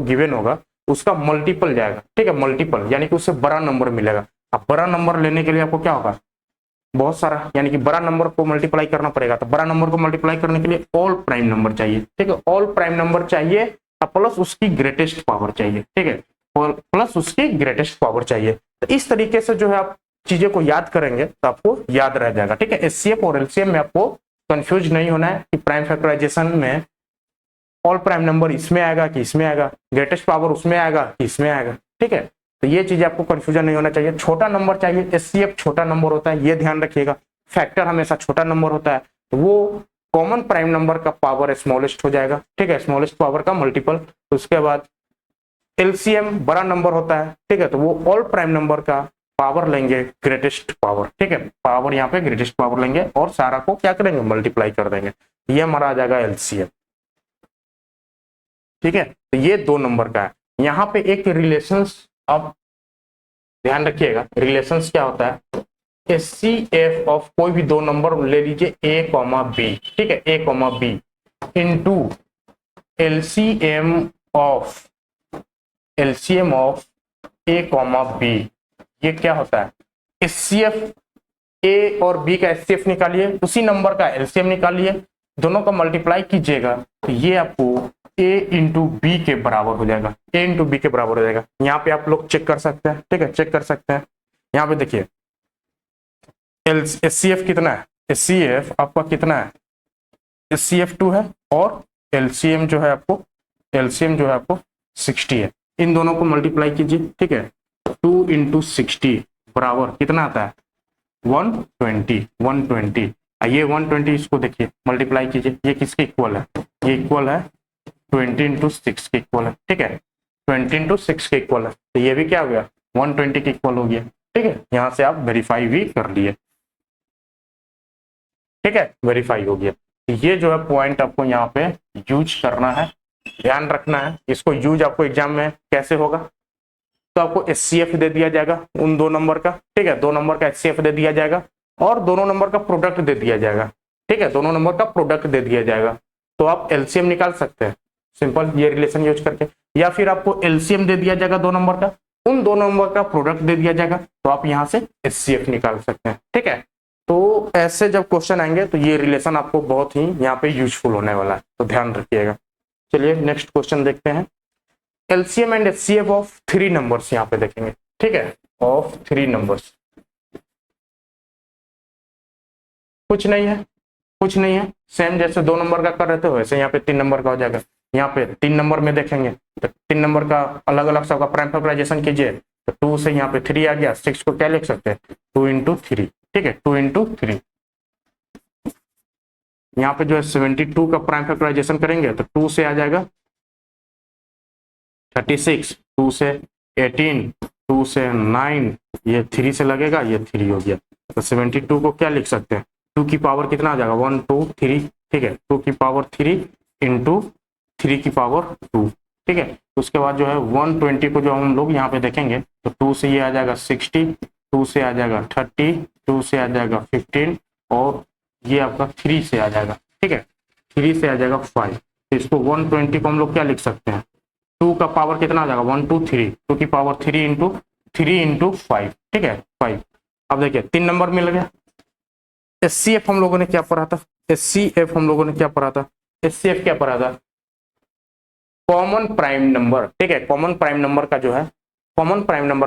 Speaker 1: गिवन होगा उसका मल्टीपल जाएगा, ठीक है, मल्टीपल यानी कि उससे बड़ा नंबर मिलेगा। अब बड़ा नंबर लेने के लिए आपको क्या होगा, बहुत सारा, यानी कि बड़ा नंबर को मल्टीप्लाई करना पड़ेगा। तो बड़ा नंबर को मल्टीप्लाई करने के लिए ऑल प्राइम नंबर चाहिए, ठीक है, ऑल प्राइम नंबर चाहिए प्लस उसकी ग्रेटेस्ट पावर चाहिए, ठीक है, प्लस उसकी ग्रेटेस्ट पावर चाहिए। तो इस तरीके से जो है आप चीजें को याद करेंगे तो आपको याद रह जाएगा, ठीक है। एचसीएफ और एलसीएम में आपको कंफ्यूज नहीं होना है कि प्राइम फैक्टराइजेशन में ऑल प्राइम नंबर इसमें आएगा कि इसमें आएगा, ग्रेटेस्ट पावर उसमें आएगा कि इसमें आएगा, ठीक है। तो ये चीज आपको कंफ्यूजन नहीं होना चाहिए। छोटा नंबर चाहिए, एचसीएफ छोटा नंबर होता है, ये ध्यान रखिएगा। फैक्टर हमेशा छोटा नंबर होता है, तो वो कॉमन प्राइम नंबर का पावर स्मॉलेस्ट हो जाएगा, ठीक है, स्मॉलेस्ट पावर का मल्टीपल। तो उसके बाद एलसीएम बड़ा नंबर होता है, ठीक है, तो वो ऑल प्राइम नंबर का पावर लेंगे ग्रेटेस्ट पावर, ठीक है, पावर यहाँ पे ग्रेटेस्ट पावर लेंगे और सारा को क्या करेंगे, मल्टीप्लाई कर देंगे। ये हमारा आ जाएगा एलसीएम, ठीक है। तो ये 2 नंबर का है। यहाँ पे एक रिलेशंस आप ध्यान रखिएगा, रिलेशंस क्या होता है, एचसीएफ ऑफ कोई भी 2 नंबर ले लीजिए ए कॉमा बी, ठीक है, A comma B into LCM of A comma B. ये क्या होता है, एचसीएफ ए और बी का एचसीएफ निकालिए, उसी नंबर का एलसीएम निकालिए, दोनों का मल्टीप्लाई कीजिएगा तो ये आपको ए इंटू बी के बराबर हो जाएगा, ए इंटू बी के बराबर हो जाएगा। यहाँ पे आप लोग चेक कर सकते हैं, ठीक है, चेक कर सकते हैं। यहाँ पे देखिए एचसीएफ कितना है, एचसीएफ आपका कितना है, एचसीएफ 2 है और एलसीएम जो है आपको 60 है। इन दोनों को मल्टीप्लाई कीजिए, ठीक है, 2 इंटू 60 बराबर कितना आता है, 120। ये 120 इसको देखिए मल्टीप्लाई कीजिए, ये किसके इक्वल है, ये इक्वल है 20 इंटू 6 के इक्वल है, ठीक है, 20 इंटू 6 के इक्वल है। तो ये भी क्या हो गया, 120 के इक्वल हो गया, ठीक है। यहाँ से आप वेरीफाई भी कर लिए, ठीक है, वेरीफाई हो गया। ये जो है पॉइंट आपको यहाँ पे यूज करना है, ध्यान रखना है। इसको यूज आपको एग्जाम में कैसे होगा, तो आपको एचसीएफ दे दिया जाएगा उन 2 नंबर का, ठीक है, 2 नंबर का एचसीएफ दे दिया जाएगा और दोनों नंबर का प्रोडक्ट दे दिया जाएगा, ठीक है, दोनों नंबर का प्रोडक्ट दे दिया जाएगा। तो आप एलसीएम निकाल सकते हैं सिंपल ये रिलेशन यूज करके, या फिर आपको एलसीएम दे दिया जाएगा 2 नंबर का, उन 2 नंबर का प्रोडक्ट दे दिया जाएगा, तो आप यहाँ से एचसीएफ निकाल सकते हैं, ठीक है। तो ऐसे जब क्वेश्चन आएंगे तो ये रिलेशन आपको बहुत ही यहाँ पे यूजफुल होने वाला है, तो ध्यान रखिएगा। चलिए नेक्स्ट क्वेश्चन देखते हैं। LCM and HCF of 3 numbers यहाँ पे देखेंगे, ठीक है, ऑफ 3 नंबर्स। कुछ नहीं है, सेम जैसे 2 नंबर का कर रहे थे वैसे यहाँ पे 3 नंबर का हो जाएगा। यहाँ पे 3 नंबर में देखेंगे तो 3 नंबर का अलग अलग सबका प्राइम फैक्टराइजेशन कीजिए, तो 2 से यहाँ पे 3 आ गया, 6 को क्या लिख सकते हैं, 2 इंटू 3, ठीक है, 2 इंटू 3। यहाँ पे जो है 72 का प्राइम फैक्टराइजेशन करेंगे तो 2 से आ जाएगा 36, 2 से 18, 2 से 9, ये 3 से लगेगा, ये 3 हो गया। तो 72 को क्या लिख सकते हैं, 2 की पावर कितना आ जाएगा, 1 2 3, ठीक है, 2 की पावर 3 इंटू 3 की पावर 2, ठीक है। उसके बाद जो है 120 को जो हम लोग यहाँ पे देखेंगे तो 2 से ये आ जाएगा 60, 2 से आ जाएगा 30, 2 से आ जाएगा 15 और ये आपका 3 से आ जाएगा, ठीक है, 3 से आ जाएगा 5। तो इसको 120 को हम लोग क्या लिख सकते हैं, 2 का पावर कितना आ जाएगा, 1 2 3, 2 की पावर 3 इंटू 5, ठीक है, 5। अब देखिए 3 नंबर मिल गया। एचसीएफ हम लोगों ने क्या पढ़ा था, एचसीएफ क्या पढ़ा था, कॉमन प्राइम नंबर, ठीक है, कॉमन प्राइम नंबर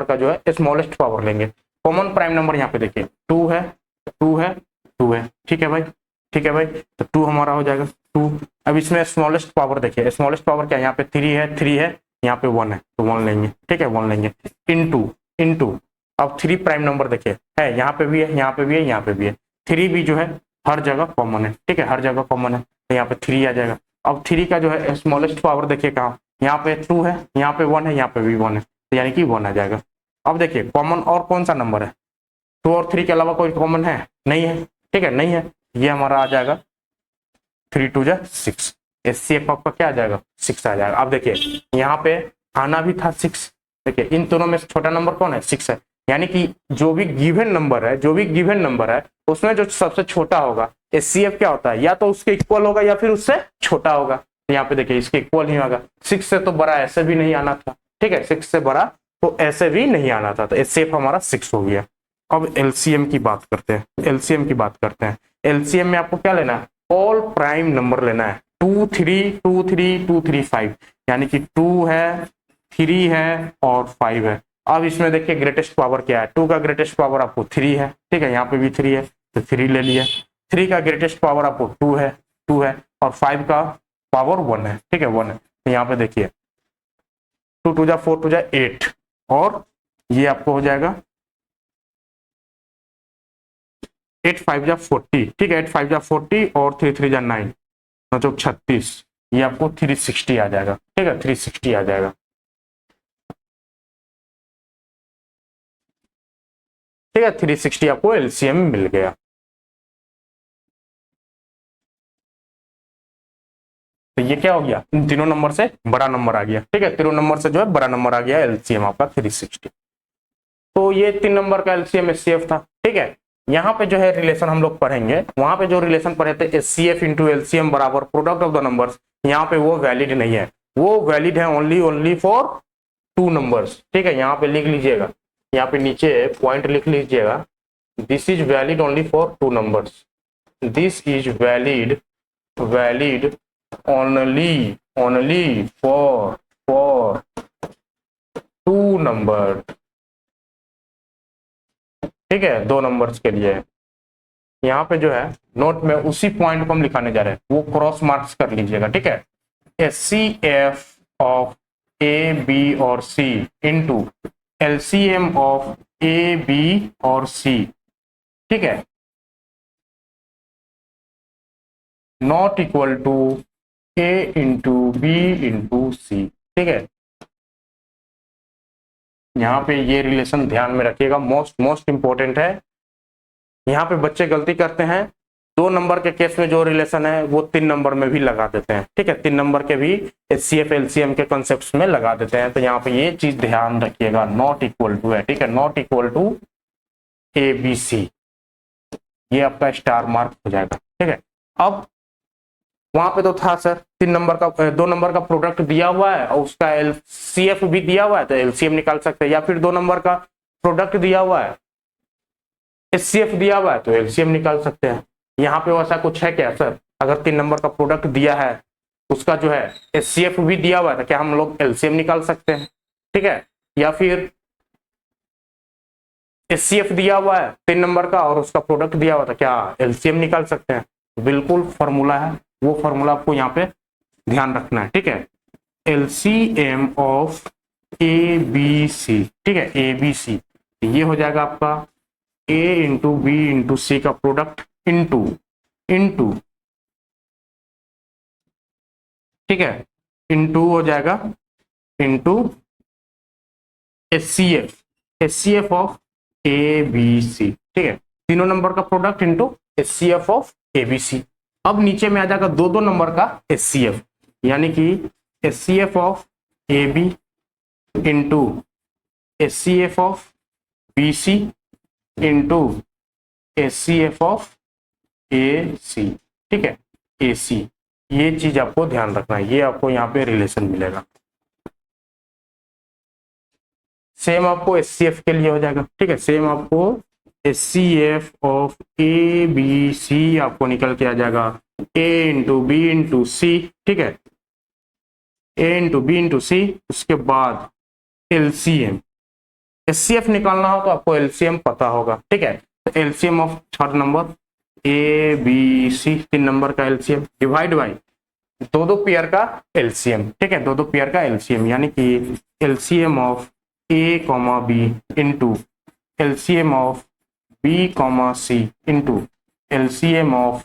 Speaker 1: का जो है स्मॉलेस्ट पावर लेंगे। कॉमन प्राइम नंबर यहाँ पे देखिए 2 है, ठीक है भाई, तो 2 हमारा हो जाएगा 2। अब इसमें स्मॉलेस्ट पावर देखिए, स्मॉलेस्ट पावर क्या है, यहाँ पे 3 है, यहाँ पे 1 है, तो 1 लेंगे, ठीक है, 1 लेंगे, इंटू अब 3 प्राइम नंबर देखिए है, यहाँ पे भी है, यहाँ पे भी है, यहाँ पे भी है, 3 भी जो है हर जगह कॉमन है, ठीक है, हर जगह कॉमन है, तो यहाँ पे 3 आ जाएगा। अब 3 का जो है स्मॉलेस्ट पावर देखिए कहाँ, यहाँ पे 2 है, यहाँ पे 1 है, यहाँ पे भी 1 है, तो यानी कि 1 आ जाएगा। अब देखिए कॉमन और कौन सा नंबर है, 2 और 3 के अलावा कोई कॉमन है नहीं है, ठीक है, नहीं है, ये हमारा आ जाएगा 3 2 जा 6, एचसीएफ आपका क्या आ जाएगा 6 आ जाएगा। अब देखिए यहाँ पे आना भी था 6, देखिए इन दोनों में छोटा नंबर कौन है 6 है, यानी कि जो भी गिवन नंबर है, जो भी गिवन नंबर है उसमें जो सबसे छोटा होगा एचसीएफ क्या होता है, या तो उसके इक्वल होगा या फिर उससे छोटा होगा। तो यहाँ पे देखिए इसके इक्वल ही होगा, 6 से तो बड़ा ऐसे भी नहीं आना था, ठीक है, 6 से बड़ा तो ऐसे भी नहीं आना था, तो एचसीएफ हमारा 6 हो गया। अब एलसीएम की बात करते हैं, एलसीएम की बात करते हैं। एलसीएम में आपको क्या लेना है, ऑल प्राइम नंबर लेना है, 2 3 2 3 2 3 5, यानी कि 2 है, 3 है और 5 है। अब इसमें देखिए ग्रेटेस्ट पावर क्या है, 2 का ग्रेटेस्ट पावर आपको 3 है, ठीक है, यहाँ पे भी 3 है तो 3 ले लिया। 3 का ग्रेटेस्ट पावर आपको 2 है, 2 है, और 5 का पावर 1 है, ठीक है, 1 है, तो यहाँ पे देखिए 2 2 जा 4 2 जा 8, और ये आपको हो जाएगा 8 5 जा 40, ठीक है, 8 5 जा 40 और 3 3 जा 9, मतलब 36, ये आपको 360 आ जाएगा, ठीक है, 360 आ जाएगा। ठीक है, 360 आपको एलसीएम मिल गया। तो ये क्या हो गया, इन तीनों नंबर से बड़ा नंबर आ गया, ठीक है, तीनों नंबर से जो है बड़ा नंबर आ गया, एलसीएम आपका 360। तो ये 3 नंबर का एलसीएम एचसीएफ था, ठीक है। यहाँ पे जो है रिलेशन हम लोग पढ़ेंगे, वहां पे जो रिलेशन पढ़े थे एचसीएफ इंटू एलसीएम बराबर प्रोडक्ट ऑफ द नंबर्स, यहाँ पे वो वैलिड नहीं है, वो वैलिड है ओनली फॉर 2 नंबर्स, ठीक है, यहाँ पे लिख लीजिएगा, यहाँ पे नीचे पॉइंट लिख लीजिएगा, this is valid only for 2 numbers, this is valid only for 2 number, ठीक है, 2 नंबर्स के लिए। यहाँ पे जो है नोट में उसी पॉइंट को हम लिखाने जा रहे हैं, वो क्रॉस मार्क्स कर लीजिएगा, ठीक है। एचसीएफ ऑफ ए बी और C into LCM of A B और सी, ठीक है, not equal to A into B into सी, ठीक है। यहाँ पे ये रिलेशन ध्यान में रखिएगा, मोस्ट इंपॉर्टेंट है। यहाँ पे बच्चे गलती करते हैं, 2 नंबर के केस में जो रिलेशन है वो 3 नंबर में भी लगा देते हैं, ठीक है, 3 नंबर के भी एचसीएफ एलसीएम के कॉन्सेप्ट्स में लगा देते हैं, तो यहाँ पे ये चीज ध्यान रखिएगा, नॉट इक्वल टू है, ठीक है, not equal to a B c, ये आपका स्टार मार्क हो जाएगा, ठीक है। अब वहां पे तो था सर 3 नंबर का 2 नंबर का प्रोडक्ट दिया हुआ है और उसका एलसीएफ भी दिया हुआ है, तो एलसीएम निकाल सकते हैं, या फिर 2 नंबर का प्रोडक्ट दिया हुआ है, एचसीएफ दिया हुआ है, तो एलसीएम निकाल सकते हैं। यहाँ पे वैसा कुछ है क्या सर, अगर 3 नंबर का प्रोडक्ट दिया है, उसका जो है एचसीएफ भी दिया हुआ है, तो क्या हम लोग एलसीएम निकाल सकते हैं, ठीक है, या फिर एचसीएफ दिया हुआ है 3 नंबर का और उसका प्रोडक्ट दिया हुआ था, क्या एलसीएम निकाल सकते हैं? बिल्कुल फॉर्मूला है, वो फॉर्मूला आपको यहाँ पे ध्यान रखना है, ठीक है। LCM of A B c, ठीक है, ए बी सी, ये हो जाएगा आपका a into B into c का प्रोडक्ट इंटू इंटू, ठीक है, इंटू हो जाएगा into HCF, HCF of A B c, ठीक है, तीनों नंबर का product into HCF of A B c. अब नीचे में आ जाएगा 2 नंबर का एचसीएफ, यानी कि HCF of A B into HCF of B C into HCF of A C, ठीक है, ए सी, ये चीज आपको ध्यान रखना है, ये आपको यहाँ पे रिलेशन मिलेगा। सेम आपको एचसीएफ के लिए हो जाएगा, ठीक है, सेम आपको HCF of A B c आपको निकल के आ जाएगा ए इंटू बी इंटू सी, ठीक है, a into B into c, उसके बाद एलसीएम, एचसीएफ निकालना हो तो आपको एलसीएम पता होगा, ठीक है, तो LCM of 3rd number A B C, 3 number का एलसीएम डिवाइड बाई 2 पेयर का एलसीएम, ठीक है, 2 पेयर का एलसीएम, यानी कि LCM of A comma B into LCM of B comma C into LCM of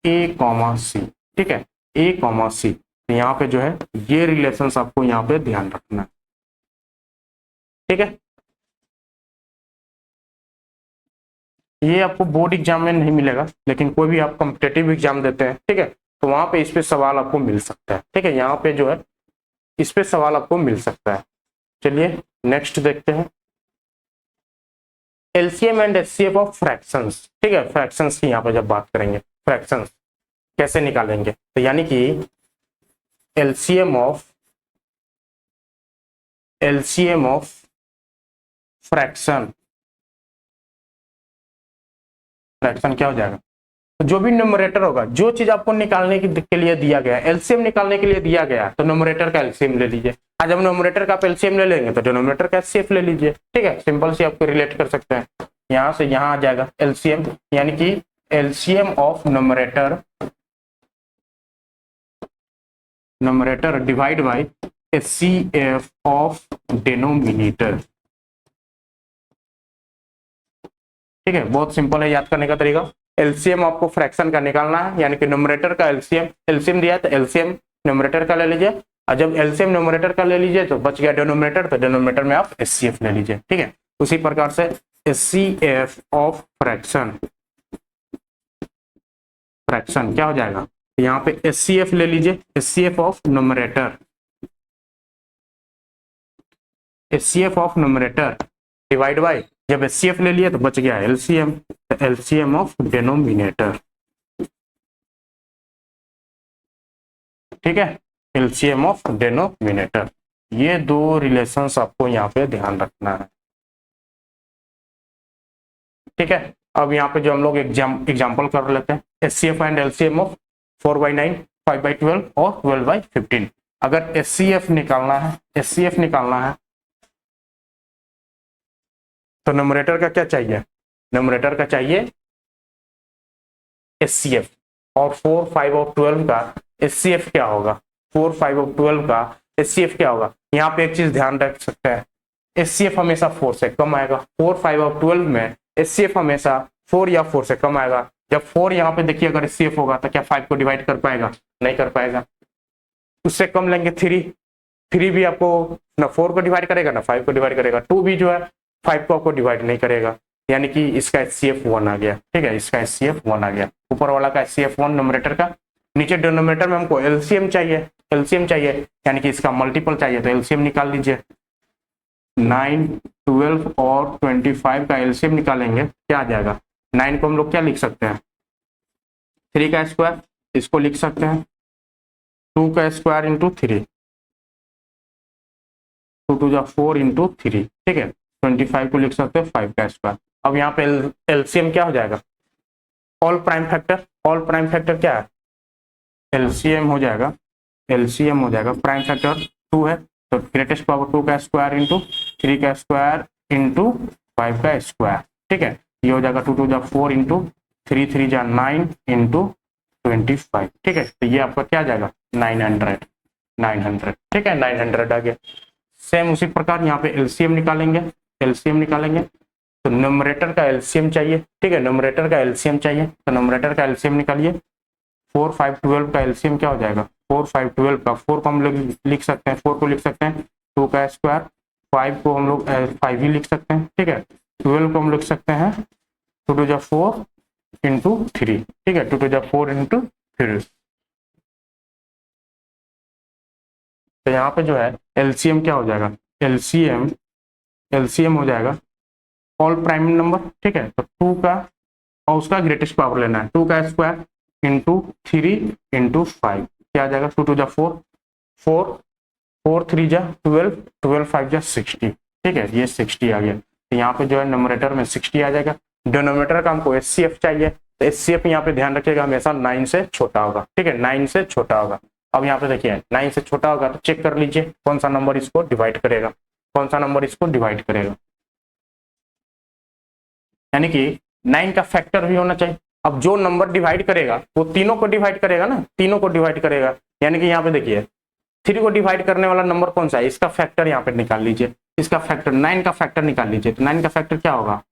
Speaker 1: A comma C, ठीक है, ए कॉमा सी। तो यहाँ पे जो है ये रिलेशंस आपको यहाँ पे ध्यान रखना है, ठीक है। ये आपको बोर्ड एग्जाम में नहीं मिलेगा, लेकिन कोई भी आप कॉम्पिटेटिव एग्जाम देते हैं, ठीक है, तो वहां पे इस पे सवाल आपको मिल सकता है, ठीक है। यहाँ पे जो है इस पे सवाल आपको मिल सकता है। चलिए नेक्स्ट देखते हैं, LCM and HCF of fractions, ठीक है। फ्रैक्शंस की यहाँ पे जब बात करेंगे, फ्रैक्शंस कैसे निकालेंगे, तो यानी कि एलसीएम ऑफ फ्रैक्शन क्या हो जाएगा, तो जो भी न्यूमरेटर होगा, जो चीज आपको निकालने के लिए दिया गया, एलसीएम निकालने के लिए दिया गया, तो न्यूमरेटर का एलसीएम ले लीजिए। आज जब न्यूमरेटर का एलसीएम ले लेंगे तो डिनोमिनेटर का एचसीएफ ले लीजिए, ठीक है। सिंपल से आपको रिलेट कर सकते हैं, यहां से यहां आ जाएगा एलसीएम, यानी कि LCM of numerator divide by HCF of denominator, ठीक है। बहुत सिंपल है याद करने का तरीका। एलसीएम आपको फ्रैक्शन का निकालना है, यानी कि न्यूमरेटर का एलसीएम दिया है तो एलसीएम न्यूमरेटर का ले लीजिए, और जब एलसीएम न्यूमरेटर का ले लीजिए तो बच गया डिनोमिनेटर, तो डिनोमिनेटर में आप एचसीएफ ले लीजिए, ठीक है। उसी प्रकार से एचसीएफ ऑफ फ्रैक्शन क्या हो जाएगा, यहाँ पे एचसीएफ ले लीजिए, HCF of numerator divide by, जब एचसीएफ ले लिया तो बच गया एलसीएम ऑफ डिनोमिनेटर, ठीक है, एलसीएम ऑफ डिनोमिनेटर। ये दो रिलेशंस आपको यहाँ पे ध्यान रखना है, ठीक है। अब यहाँ पे जो हम लोग एग्जाम्पल कर लेते हैं, एचसीएफ एंड एलसीएम ऑफ 4/9, 5/12 और 12/15। अगर एचसीएफ निकालना है तो न्यूमरेटर का क्या चाहिए, न्यूमरेटर का चाहिए एचसीएफ, और 4, 5 और 12 का एचसीएफ क्या होगा, 4, 5 और 12 का एचसीएफ क्या होगा। यहाँ पे एक चीज ध्यान रख सकते हैं, एचसीएफ हमेशा 4 से कम आएगा, 4, 5 और 12 में एचसीएफ हमेशा 4 या 4 से कम आएगा। जब 4 यहाँ पे देखिए अगर एचसीएफ होगा तो क्या 5 को डिवाइड कर पाएगा, नहीं कर पाएगा। उससे कम लेंगे 3 भी आपको ना 4 को डिवाइड करेगा ना 5 को डिवाइड करेगा, 2 भी जो है 5 को आपको डिवाइड नहीं करेगा, यानी कि इसका एचसीएफ 1 आ गया, ठीक है, इसका एचसीएफ 1 आ गया। ऊपर वाला का एचसीएफ 1 न्यूमरेटर का, नीचे डिनोमिनेटर में हमको एलसीएम चाहिए, यानी कि इसका मल्टीपल चाहिए, तो एलसीएम निकाल लीजिए। 9, 12 और 25 का एलसीएम निकालेंगे, क्या आ जाएगा, 9 को हम लोग क्या लिख सकते हैं, 3 का स्क्वायर, इसको लिख सकते हैं 2 का स्क्वायर इंटू 3, 2 2 4 इंटू 3, ठीक है। 25 को लिख सकते हैं 5 का स्क्वायर। अब यहाँ पे एलसीएम क्या हो जाएगा, ऑल प्राइम फैक्टर क्या है, एलसीएम हो जाएगा प्राइम फैक्टर 2 है, तो ग्रेटेस्ट पावर 2 का स्क्वायर इंटू 3 का स्क्वायर इंटू 5 का स्क्वायर, ठीक है। ये हो जाएगा 2 2 4 इंटू 3 3 9 इंटू 25, ठीक है। तो ये आपका क्या आ जाएगा 900, ठीक है, 900 आ गया। सेम उसी प्रकार यहाँ पे एलसीएम निकालेंगे, तो न्यूमरेटर का एलसीएम चाहिए, ठीक है, न्यूमरेटर का एलसीएम चाहिए, तो न्यूमरेटर का एलसीएम निकालिए। 4, 5, 12 का एलसीएम क्या हो जाएगा, 4, 5, 12 का 4 को हम लोग लिख सकते हैं, 4 को लिख सकते हैं 2 का स्क्वायर, 5 को हम लोग 5 ही लिख सकते हैं, ठीक है। 12 को हम लिख सकते हैं 2 2 4 इंटू 3, ठीक है, 2 2 4 इंटू 3। तो यहाँ पे जो है एलसीएम क्या हो जाएगा, एलसीएम हो जाएगा ऑल प्राइम नंबर, ठीक है। तो 2 का और उसका ग्रेटेस्ट पावर लेना है, 2 का स्क्वायर इंटू 3 इंटू 5, क्या आ जाएगा 2 2 4 4 4 3 12 12 5 60, ठीक है, ये 60 आ गया। तो यहाँ पे जो है न्यूमरेटर में 60 आ जाएगा। डिनोमिनेटर का हमको एचसीएफ चाहिए, तो एचसीएफ यहाँ पे ध्यान रखिएगा हमेशा 9 से छोटा होगा, ठीक है, 9 से छोटा होगा। अब यहाँ पे देखिए 9 से छोटा होगा तो चेक कर लीजिए कौन सा नंबर इसको डिवाइड करेगा, यानी कि 9 का फैक्टर भी होना चाहिए। अब जो नंबर डिवाइड करेगा वो तीनों को डिवाइड करेगा ना, यानी कि यहाँ पे देखिए 3 को डिवाइड करने वाला नंबर कौन सा है, इसका फैक्टर यहाँ पे निकाल लीजिए। इसका फैक्टर 9 का फैक्टर निकाल लीजिए। तो 9 का फैक्टर क्या होगा?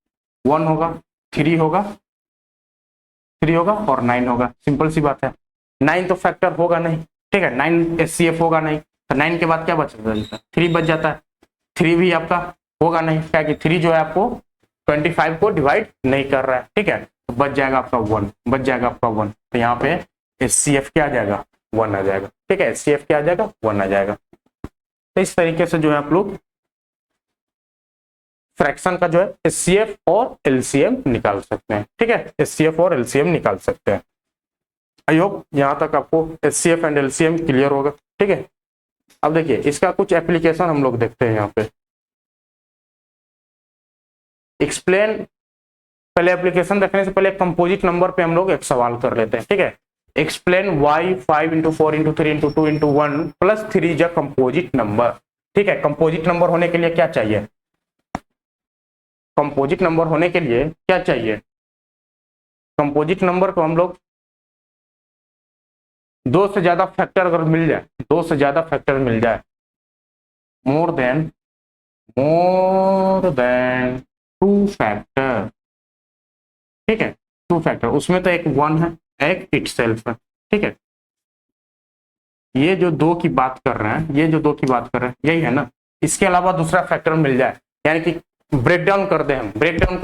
Speaker 1: 1 होगा, 3 होगा, 3 होगा और 9 होगा। सिंपल सी बात है। 9 तो फैक्टर होगा नहीं, ठीक है, 9 एचसीएफ होगा नहीं, तो 9 के बाद क्या बच जाता है? 3 बच जाता है। 3 भी आपका होगा नहीं, क्या कि 3 जो है आपको 25 को डिवाइड नहीं कर रहा है, ठीक है, तो बच जाएगा आपका 1, बच जाएगा आपका 1। तो यहाँ पे एचसीएफ क्या आ जाएगा? 1 आ जाएगा, ठीक है, एचसीएफ क्या आ जाएगा? 1 आ जाएगा। तो इस तरीके से जो है आप लोग फ्रैक्शन का जो है एचसीएफ और एलसीएम निकाल सकते हैं, ठीक है, एचसीएफ और एलसीएम निकाल सकते हैं। आई होप यहाँ तक आपको एचसीएफ एंड एलसीएम क्लियर होगा, ठीक है। अब देखिए इसका कुछ एप्लीकेशन हम लोग देखते हैं यहाँ पे। एक्सप्लेन, पहले एप्लीकेशन देखने से पहले कंपोजिट नंबर पे हम लोग एक सवाल कर लेते हैं, ठीक है। Explain why 5 × 4 × 3 × 2 × 1 + 3 is a composite number, ठीक है। कंपोजिट नंबर होने के लिए क्या चाहिए? कंपोजिट नंबर होने के लिए क्या चाहिए? कंपोजिट नंबर को हम लोग 2 से ज्यादा फैक्टर अगर मिल जाए, 2 से ज्यादा फैक्टर मिल जाए, मोर देन 2 फैक्टर, ठीक है, 2 फैक्टर, उसमें तो एक 1 है, एक इटसेल्फ है, ठीक है। ये जो 2 की बात कर रहे हैं, ये जो 2 की बात कर रहे हैं यही है ना। इसके अलावा दूसरा फैक्टर मिल जाए, यानी कि ब्रेक डाउन कर दे, हम ब्रेक डाउन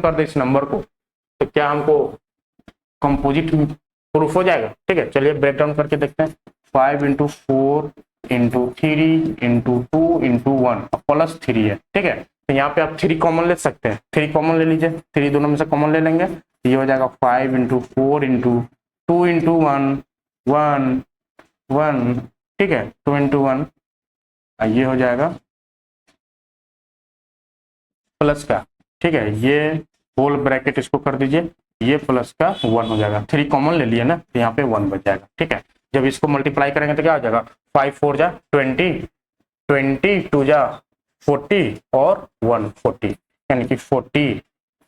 Speaker 1: कर दे इस नंबर को, तो क्या हमको कंपोजिट प्रूफ हो जाएगा, ठीक है। चलिए ब्रेक डाउन करके देखते हैं। 5 × 4 × 3 × 2 × 1 प्लस 3 है, ठीक है। तो यहाँ पे आप 3 कॉमन ले सकते हैं, 3 कॉमन ले लीजिए, 3 दोनों में से कॉमन ले लेंगे, ये हो जाएगा 5 × 4 × 2 × 1 1 1, ठीक है, 2 × 1, ये हो जाएगा प्लस का, ठीक है, ये होल ब्रैकेट इसको कर दीजिए, ये प्लस का 1 हो जाएगा। 3 कॉमन ले लिए ना, तो यहाँ पे 1 बच जाएगा, ठीक है। जब इसको मल्टीप्लाई करेंगे तो क्या हो जाएगा? 5 4 जा 20, 20 2 जा 40 और 1 40, यानी कि 40,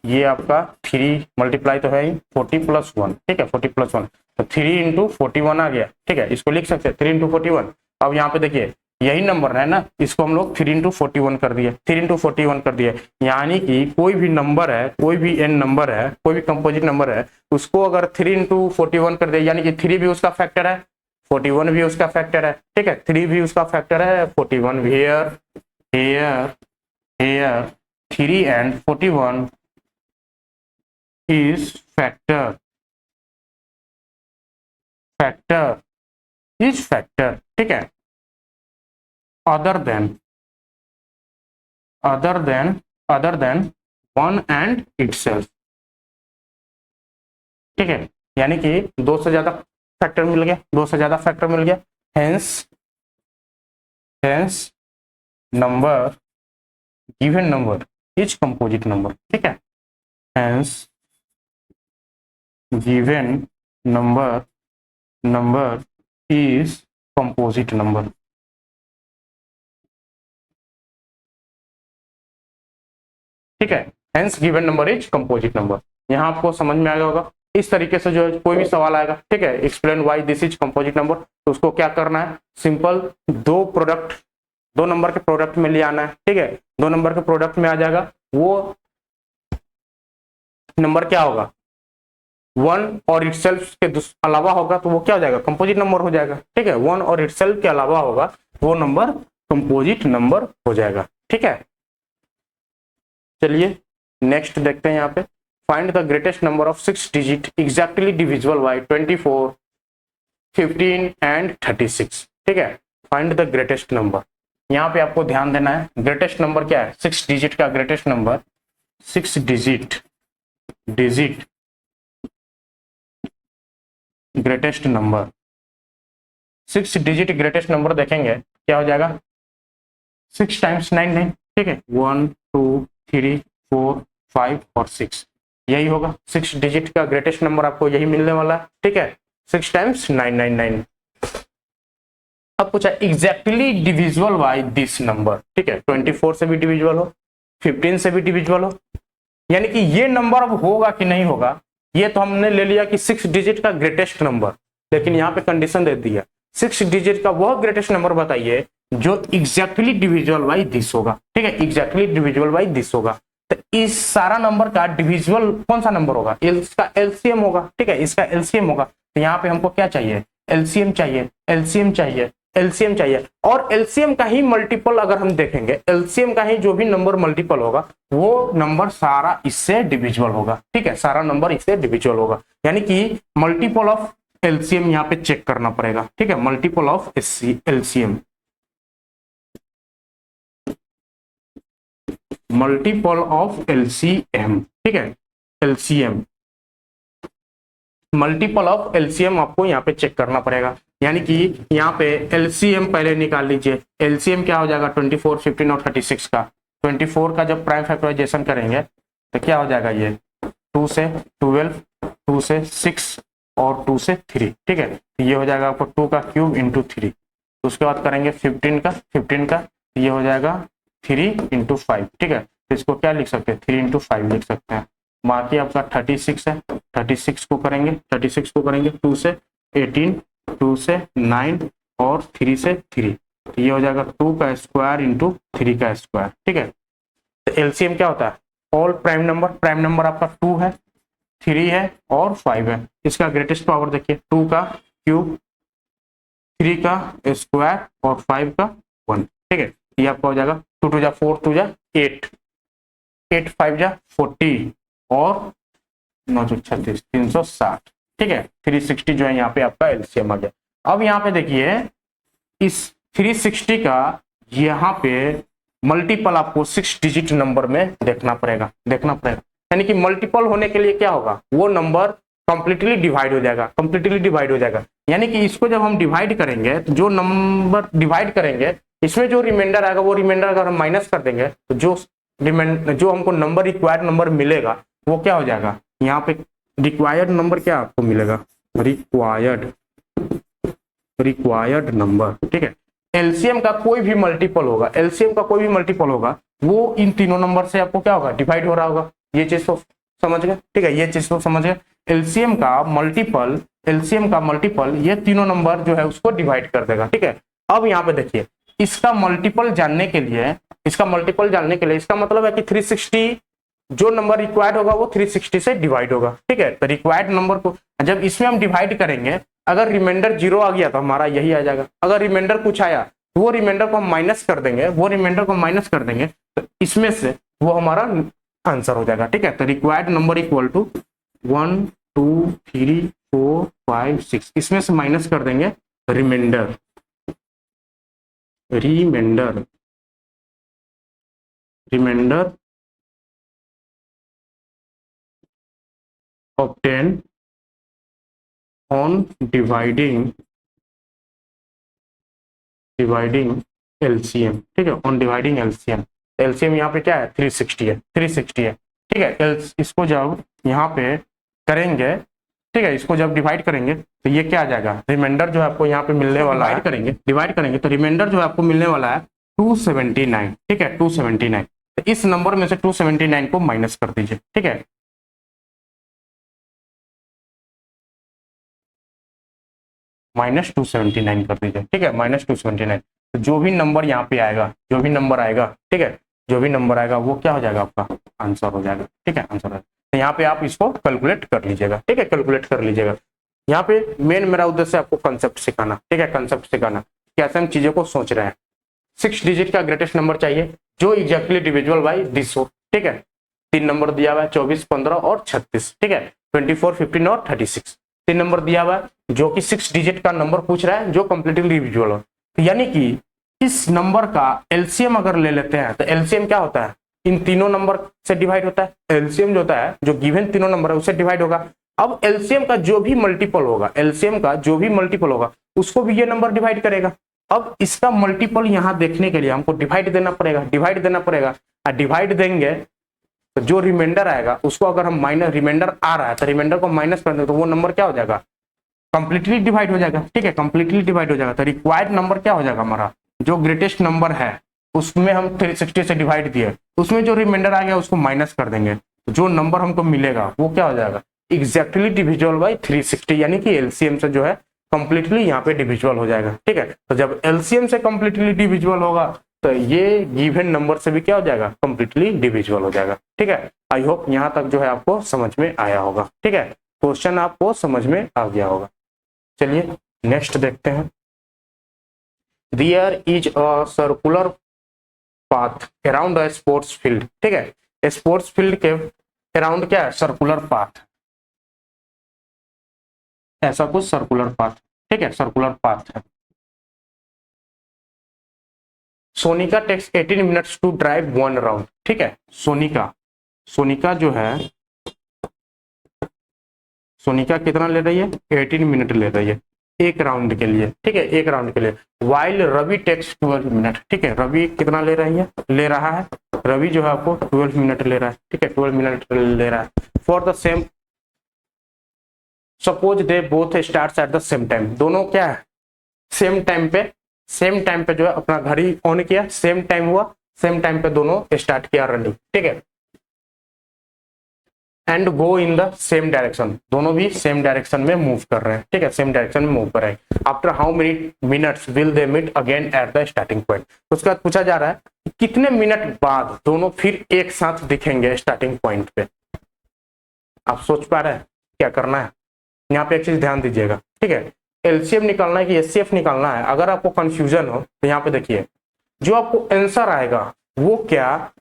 Speaker 1: ये आपका 3 मल्टीप्लाई तो है ही, 40 + 1, ठीक है, 40 + 1, तो 3 × 41 आ गया, ठीक है। इसको लिख सकते हैं 3 × 41। अब यहाँ पे देखिए यही नंबर है ना, इसको हम लोग 3 × 41 कर दिए, 3 × 41 कर दिए, यानी कि कोई भी नंबर है, कोई भी n नंबर है, कोई भी कंपोजिट नंबर है, उसको अगर 3 × 41 कर दिया, यानी कि 3 भी उसका फैक्टर है, 41 भी उसका फैक्टर है, ठीक है, 3 भी उसका फैक्टर है, 41 भी here, here 3 and 41 is factor is factor, ठीक है, other than 1 and itself, ठीक है, यानी कि 2 से ज्यादा फैक्टर मिल गया, 2 से ज्यादा फैक्टर मिल गया, hence number, given number is composite number, ठीक है, hence given number is composite number, ठीक है, hence given number is composite number। यहाँ आपको समझ में आ गया होगा। इस तरीके से जो है कोई भी सवाल आएगा, ठीक है, explain why this is composite number, तो उसको क्या करना है? सिंपल 2 नंबर के प्रोडक्ट में ले आना है, ठीक है, 2 नंबर के प्रोडक्ट में आ जाएगा, वो नंबर क्या होगा? 1 और इटसेल्फ के अलावा होगा तो वो क्या हो जाएगा? कंपोजिट नंबर हो जाएगा, ठीक है, 1 और इटसेल्फ के अलावा होगा वो नंबर कंपोजिट नंबर हो जाएगा, ठीक है। चलिए नेक्स्ट देखते हैं यहाँ पे। Find the greatest number of 6 digit exactly divisible by 24, 15 and 36, ठीक है। फाइंड द ग्रेटेस्ट नंबर, यहाँ पे आपको ध्यान देना है, ग्रेटेस्ट नंबर क्या है? 6 डिजिट का greatest number, 6 digit greatest number, 6 digit greatest number देखेंगे क्या हो जाएगा? 6 × 9 ठीक है, 1 2 3 4 5 और 6, यही होगा 6 डिजिट का ग्रेटेस्ट नंबर, आपको यही मिलने वाला है, ठीक है, 6 × 999। अब पूछा exactly divisible by this number, ठीक है, 24 से भी डिविजिबल हो, 15 से भी डिविजिबल हो, यानी कि ये नंबर अब होगा कि नहीं होगा, ये तो हमने ले लिया कि 6 डिजिट का ग्रेटेस्ट नंबर, लेकिन यहाँ पे कंडीशन दे दिया 6 डिजिट का वह ग्रेटेस्ट नंबर बताइए जो एग्जैक्टली डिविजिबल बाई दिस होगा, ठीक है, एग्जैक्टली डिविजिबल बाई दिस होगा। तो इस सारा नंबर का डिविजिबल कौन सा नंबर होगा, इसका एलसीएम होगा, ठीक है, इसका एलसीएम होगा। तो यहाँ पे हमको क्या चाहिए, एलसीएम चाहिए, एलसीएम चाहिए, एलसीएम चाहिए। और एलसीएम का ही मल्टीपल अगर हम देखेंगे, एलसीएम का ही जो भी नंबर मल्टीपल होगा वो नंबर सारा इससे डिविजिबल होगा, ठीक है, सारा नंबर इससे डिविजिबल होगा। यानी कि मल्टीपल ऑफ एलसीएम यहाँ पे चेक करना पड़ेगा, ठीक है, multiple of LCM, multiple of LCM, ठीक है, एलसीएम, मल्टीपल ऑफ एलसीएम आपको यहाँ पे चेक करना पड़ेगा। यानी कि यहाँ पे एलसीएम पहले निकाल लीजिए। एलसीएम क्या हो जाएगा 24, 15 और 36 का। 24 का जब प्राइम फैक्टराइजेशन करेंगे तो क्या हो जाएगा, ये 2 से 12, 2 से 6 और 2 से 3, ठीक है, ये हो जाएगा आपको 2 का क्यूब इंटू 3। उसके बाद करेंगे 15 का, ये हो जाएगा 3 इंटू 5, ठीक है, तो इसको क्या लिख सकते हैं, 3 इंटू 5 लिख सकते हैं। बाकी आपका 36 है, 36 को करेंगे 2 से 18, 2 से 9 और 3 से 3, तो ये हो जाएगा 2 का स्क्वायर इंटू 3 का स्क्वायर, ठीक है। तो एलसीएम क्या होता है, ऑल प्राइम नंबर आपका 2 है, 3 है और 5 है। इसका ग्रेटेस्ट पावर देखिए, 2 का क्यूब, 3 का स्क्वायर और 5 का 1, ठीक है, ये आपका हो जाएगा 2 2 जा 4, 2 जा 8, 8 5 जा 40 और 9 36, 360, ठीक है, 360 जो है यहाँ पे आपका एलसीएम आ गया। अब यहाँ पे देखिए इस 360 का यहाँ पे मल्टीपल आपको 6 डिजिट नंबर में देखना पड़ेगा। यानी कि मल्टीपल होने के लिए क्या होगा, वो नंबर कंप्लीटली डिवाइड हो जाएगा, यानी कि इसको जब हम डिवाइड करेंगे तो जो नंबर डिवाइड करेंगे इसमें जो रिमाइंडर आएगा वो रिमाइंडर अगर हम माइनस कर देंगे तो जो हमको नंबर रिक्वायर्ड नंबर मिलेगा वो क्या हो जाएगा, यहाँ पे रिक्वायर्ड नंबर क्या आपको मिलेगा, रिक्वायर्ड नंबर, ठीक है। एलसीएम का कोई भी मल्टीपल होगा, वो इन तीनों नंबर से आपको क्या होगा, डिवाइड हो रहा होगा। ये चीज तो समझ गए, ठीक है, ये चीज तो समझ गए। एलसीएम का मल्टीपल ये तीनों नंबर जो है उसको डिवाइड कर देगा, ठीक है। अब यहाँ पे देखिए इसका मल्टीपल जानने के लिए इसका मतलब है कि 360 जो नंबर रिक्वायर्ड होगा वो 360 से डिवाइड होगा, ठीक है। तो रिक्वायर्ड नंबर को जब इसमें हम डिवाइड करेंगे, अगर रिमाइंडर 0 आ गया तो हमारा यही आ जाएगा। अगर रिमाइंडर कुछ आया तो वो रिमाइंडर को हम माइनस कर देंगे, तो इसमें से वो हमारा आंसर हो जाएगा, ठीक है। तो रिक्वायर्ड नंबर इक्वल टू 1 2 3 4 5 6, इसमें से माइनस कर देंगे reminder obtained on dividing LCM, ठीक है, on dividing LCM यहाँ पे क्या है 360 है, ठीक है। इसको जब यहाँ पे करेंगे, ठीक है, इसको जब डिवाइड करेंगे तो ये क्या आ जाएगा, रिमाइंडर जो है आपको यहाँ पे मिलने वाला है, डिवाइड करेंगे तो रिमाइंडर जो है आपको मिलने वाला है 279, ठीक है, 279। तो इस नंबर में से 279 को माइनस कर दीजिए, ठीक है, -279 कर दीजिए, ठीक है, -279। तो जो भी नंबर यहाँ पे आएगा, ठीक है, जो भी नंबर आएगा वो क्या हो जाएगा, आपका आंसर हो जाएगा, ठीक है, आंसर। तो यहाँ पे आप इसको कैलकुलेट कर लीजिएगा, ठीक है, कैलकुलेट कर लीजिएगा। यहाँ पे मेन मेरा उद्देश्य आपको कंसेप्ट सिखाना, ठीक है, कंसेप्ट सिखाना, कैसे हम चीजों को सोच रहे हैं। 6 डिजिट का ग्रेटेस्ट नंबर चाहिए जो एग्जैक्टली डिविजिबल बाई दिस हो, ठीक है। 3 नंबर दिया हुआ है 24, 15 और 36, ठीक है, 24, 15 और 36। 3 नंबर दिया हुआ है जो कि 6 डिजिट का नंबर पूछ रहा है जो कंप्लीटली डिविजिबल हो। तो यानी कि इस नंबर का एलसीएम अगर ले लेते हैं तो एलसीएम क्या होता है, इन तीनों नंबर से डिवाइड होता है। एलसीएम जो होता है जो गिवन तीनों नंबर है उससे डिवाइड होगा। अब एलसीएम का जो भी मल्टीपल होगा उसको भी ये नंबर डिवाइड करेगा। अब इसका मल्टीपल यहाँ देखने के लिए हमको डिवाइड देना पड़ेगा और डिवाइड देंगे तो जो रिमाइंडर आएगा उसको अगर हम रिमाइंडर आ रहा है तो रिमाइंडर को माइनस कर दें तो वो नंबर क्या हो जाएगा, कंप्लीटली डिवाइड हो जाएगा, ठीक है, कंप्लीटली डिवाइड हो जाएगा। तो रिक्वायर्ड नंबर क्या हो जाएगा, हमारा जो ग्रेटेस्ट नंबर है उसमें हम 360 से डिवाइड दिए, उसमें जो रिमाइंडर आ गया उसको माइनस कर देंगे, तो जो नंबर हमको मिलेगा वो क्या हो जाएगा, एग्जैक्टली डिविजिबल बाई 360, यानी कि एलसीएम से जो है कंप्लीटली यहाँ पे डिविजिबल हो जाएगा। ठीक है, तो जब एलसीएम से कंप्लीटली डिविजिबल होगा तो ये गिवन नंबर से भी क्या हो जाएगा, कंप्लीटली डिविजिबल हो जाएगा। ठीक है, आई होप यहाँ तक जो है आपको समझ में आया होगा। ठीक है, क्वेश्चन आपको समझ में आ गया होगा। चलिए नेक्स्ट देखते हैं। There is a circular path around a sports field। ठीक है, स्पोर्ट्स फील्ड के अराउंड क्या है, सर्कुलर पाथ, ऐसा कुछ सर्कुलर पाथ। ठीक है, सर्कुलर पाथ है। Sonika takes 18 minutes to drive 1 round. ठीक है, सोनिका जो है, सोनिका कितना ले रही है, 18 मिनट ले रही है एक राउंड के लिए। ठीक है, एक राउंड के लिए। While Ravi takes 12 minute. ठीक है, रवि कितना ले रहा है, रवि जो है आपको 12 मिनट ले रहा है। ठीक है, 12 मिनट ले रहा है। For the same, suppose they both starts at the same time. दोनों क्या है, सेम टाइम पे जो है अपना घड़ी ऑन किया, सेम टाइम हुआ, सेम टाइम पे दोनों स्टार्ट किया रनिंग। ठीक है, and go in the same direction, दोनों भी सेम डायरेक्शन में मूव कर रहे हैं। ठीक है, सेम डायरेक्शन में मूव कर रहे हैं। After how many minutes will they meet again at the starting point. उसके बाद पूछा जा रहा है कि कितने मिनट बाद दोनों फिर एक साथ दिखेंगे स्टार्टिंग पॉइंट पे। आप सोच पा रहे हैं क्या करना है, यहाँ पे एक चीज ध्यान दीजिएगा। ठीक है, एलसीएम निकालना है कि एचसीएफ निकालना है। अगर आपको कंफ्यूजन हो तो यहाँ पे देखिए, जो आपको आंसर आएगा वो क्या,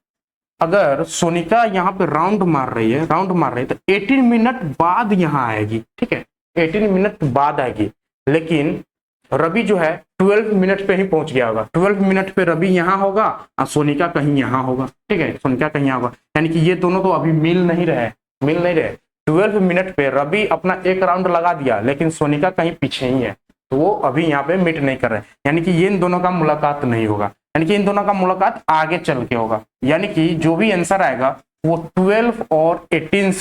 Speaker 1: अगर सोनिका यहाँ पे राउंड मार रही है तो 18 मिनट बाद यहाँ आएगी। ठीक है, 18 मिनट बाद आएगी, लेकिन रवि जो है 12 मिनट पे ही पहुंच गया होगा। 12 मिनट पे रवि यहाँ होगा और सोनिका कहीं यहाँ होगा। ठीक है, सोनिका कहीं यहाँ होगा, यानी कि ये दोनों तो अभी मिल नहीं रहे। 12 मिनट पे रवि अपना एक राउंड लगा दिया, लेकिन सोनिका कहीं पीछे ही है, तो वो अभी यहाँ पे मीट नहीं कर रहे, यानी कि ये इन दोनों का मुलाकात नहीं होगा, यानी कि इन दोनों का मुलाकात आगे चल के होगा। यानी कि जो भी आंसर आएगा वो 12 और 18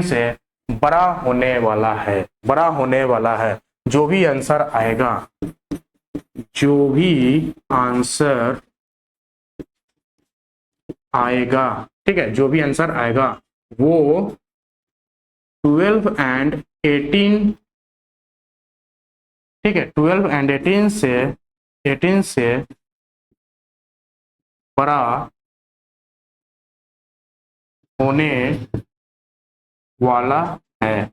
Speaker 1: से बड़ा होने वाला है। जो भी आंसर आएगा, ठीक है, जो भी आंसर आएगा वो 12 एंड 18, ठीक है, 12 एंड 18 से बड़ा होने वाला है।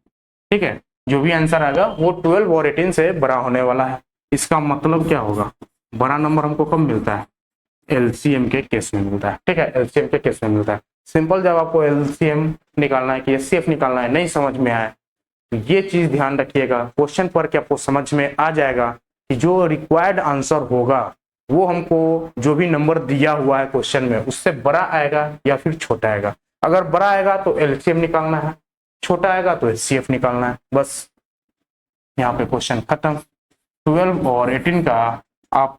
Speaker 1: ठीक है, जो भी आंसर आएगा वो 12 और 18 से बड़ा होने वाला है। इसका मतलब क्या होगा, बड़ा नंबर हमको कब मिलता है, एलसीएम के केस में मिलता है। ठीक है, एलसीएम के केस में मिलता है। सिंपल, जब आपको एलसीएम निकालना है कि एचसीएफ निकालना है, नहीं समझ में आए तो ये चीज ध्यान रखिएगा। क्वेश्चन पर क्या आपको समझ में आ जाएगा कि जो रिक्वायर्ड आंसर होगा वो हमको जो भी नंबर दिया हुआ है क्वेश्चन में उससे बड़ा आएगा या फिर छोटा आएगा। अगर बड़ा आएगा तो एलसीएम निकालना है, छोटा आएगा तो एचसीएफ निकालना है। बस यहाँ पे क्वेश्चन खत्म। 12 और 18 का आप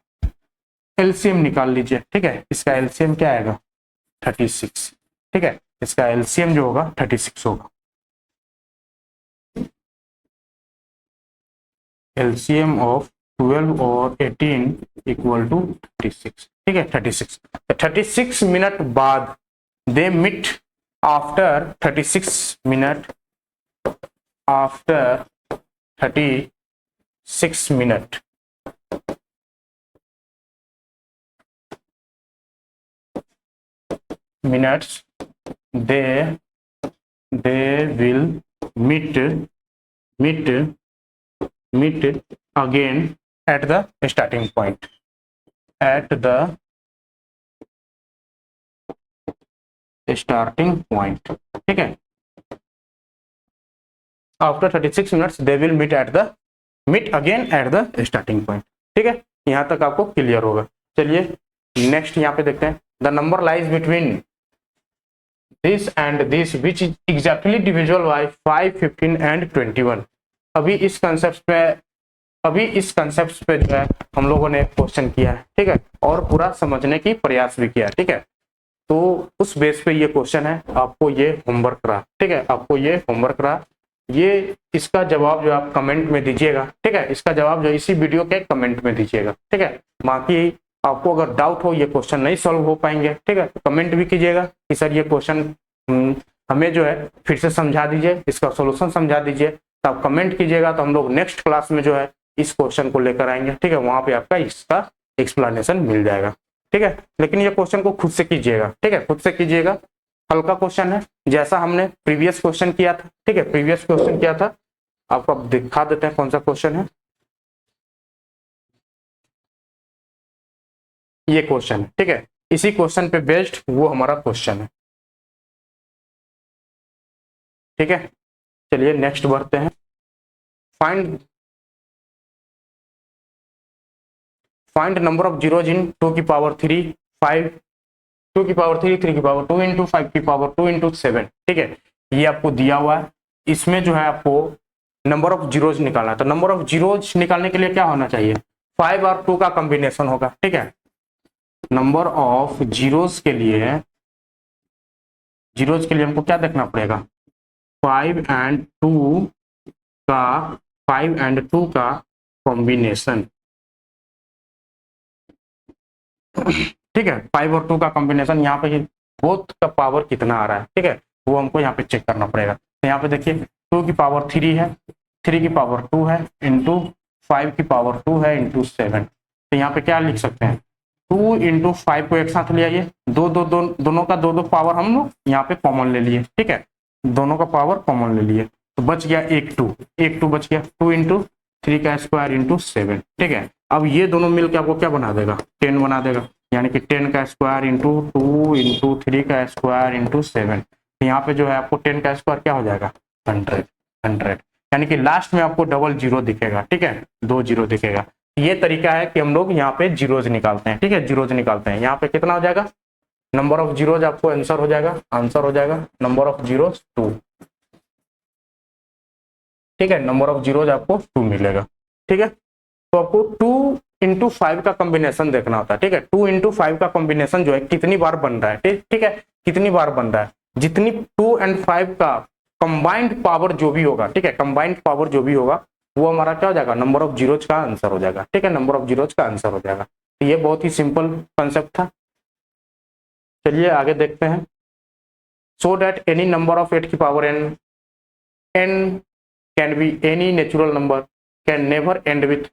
Speaker 1: एलसीएम निकाल लीजिए। ठीक है, इसका एलसीएम क्या आएगा, 36। ठीक है, इसका एलसीएम जो होगा 36 होगा। एलसीएम ऑफ 12 और 18 इक्वल टू 36। ठीक है, 36। 36 मिनट बाद they meet after 36 minute, after 36 minute minutes they will meet again at the starting point, ठीक है, after 36 minutes they will meet again at the starting point. ठीक है, यहां तक आपको क्लियर होगा। चलिए नेक्स्ट यहाँ पे देखते हैं। The number lies between this and this which is exactly divisible by 5, 15 and 21। अभी इस कंसेप्ट पे जो है हम लोगों ने क्वेश्चन किया है। ठीक है, और पूरा समझने की प्रयास भी किया है। ठीक है, तो उस बेस पे ये क्वेश्चन है, आपको ये होमवर्क रहा। ठीक है, आपको ये होमवर्क रहा। ये इसका जवाब जो आप कमेंट में दीजिएगा। ठीक है, इसका जवाब जो इसी वीडियो के कमेंट में दीजिएगा। ठीक है, बाकी आपको अगर डाउट हो, ये क्वेश्चन नहीं सॉल्व हो पाएंगे, ठीक है, तो कमेंट भी कीजिएगा कि सर ये क्वेश्चन हमें जो है फिर से समझा दीजिए, इसका सॉल्यूशन समझा दीजिए। तो आप कमेंट कीजिएगा, तो हम लोग नेक्स्ट क्लास में जो है इस क्वेश्चन को लेकर आएंगे, ठीक है। वहां पे आपका इसका एक्सप्लेनेशन मिल जाएगा, ठीक है। लेकिन ये क्वेश्चन को खुद से कीजिएगा, ठीक है, खुद से कीजिएगा। हल्का क्वेश्चन है, जैसा हमने प्रीवियस क्वेश्चन किया था, ठीक है, प्रीवियस क्वेश्चन किया था। आपको अब दिखा देते हैं कौन सा क्वेश्चन है। ये क्वेश्चन, ठीक है, इसी क्वेश्चन पे बेस्ड वो हमारा क्वेश्चन है, ठीक है। चलिए नेक्स्ट बढ़ते हैं। फाइंड नंबर ऑफ जीरोज इन 2 की पावर 3, 5, 2 की पावर 3, 3 की पावर 2 इंटू 5 की पावर 2 इंटू 7, ठीक है। ये आपको दिया हुआ है। इसमें जो है आपको नंबर ऑफ जीरोज निकालना है। तो नंबर ऑफ जीरोज निकालने के लिए क्या होना चाहिए, 5 और 2 का कॉम्बिनेशन होगा, ठीक है। नंबर ऑफ जीरोज के लिए हमको क्या देखना पड़ेगा, 5 एंड 2 का 5 एंड 2 का कॉम्बिनेशन, ठीक है। 5 और 2 का कॉम्बिनेशन, यहाँ पे बोथ का पावर कितना आ रहा है, ठीक है, वो हमको यहाँ पे चेक करना पड़ेगा। तो यहाँ पे देखिए 2 की पावर 3 है, 3 की पावर 2 है, इंटू 5 की पावर 2 है, इंटू 7। तो यहाँ पे क्या लिख सकते हैं, 2 इंटू 5 को एक साथ ले आइए, दोनों का दो पावर हम लोग यहाँ पे कॉमन ले लिए, ठीक है, दोनों का पावर कॉमन ले लिए। तो बच गया एक टू बच गया, 2 इंटू 3 का स्क्वायर इंटू 7, ठीक है। अब ये दोनों मिलकर आपको क्या बना देगा, 10 बना देगा, यानी कि 10 का स्क्वायर इंटू 2 इंटू 3 का स्क्वायर इंटू 7। यहाँ पे जो है आपको 10 का स्क्वायर क्या हो जाएगा, 100, यानी कि लास्ट में आपको डबल जीरो दिखेगा, ठीक है, 2 जीरो दिखेगा। ये तरीका है कि हम लोग यहाँ पे जीरोज निकालते हैं, ठीक है, जीरोज निकालते हैं। यहाँ पे कितना हो जाएगा, नंबर ऑफ जीरोज आपको आंसर हो जाएगा नंबर ऑफ जीरोज 2, ठीक है, नंबर ऑफ जीरोज आपको 2 मिलेगा, ठीक है। तो आपको 2 इंटू 5 का कॉम्बिनेशन देखना होता है, ठीक है। 2 इंटू 5 का कॉम्बिनेशन जो है कितनी बार बन रहा है, ठीक है, कितनी बार बन रहा है, जितनी 2 एंड 5 का कंबाइंड पावर जो भी होगा, ठीक है, कंबाइंड पावर जो भी होगा वो हमारा क्या हो जाएगा, नंबर ऑफ जीरोज का आंसर हो जाएगा, ठीक है, नंबर ऑफ जीरोज का आंसर हो जाएगा। तो ये बहुत ही सिंपल कॉन्सेप्ट था। चलिए आगे देखते हैं। So that any number of 8 की power n can be any natural number can never and with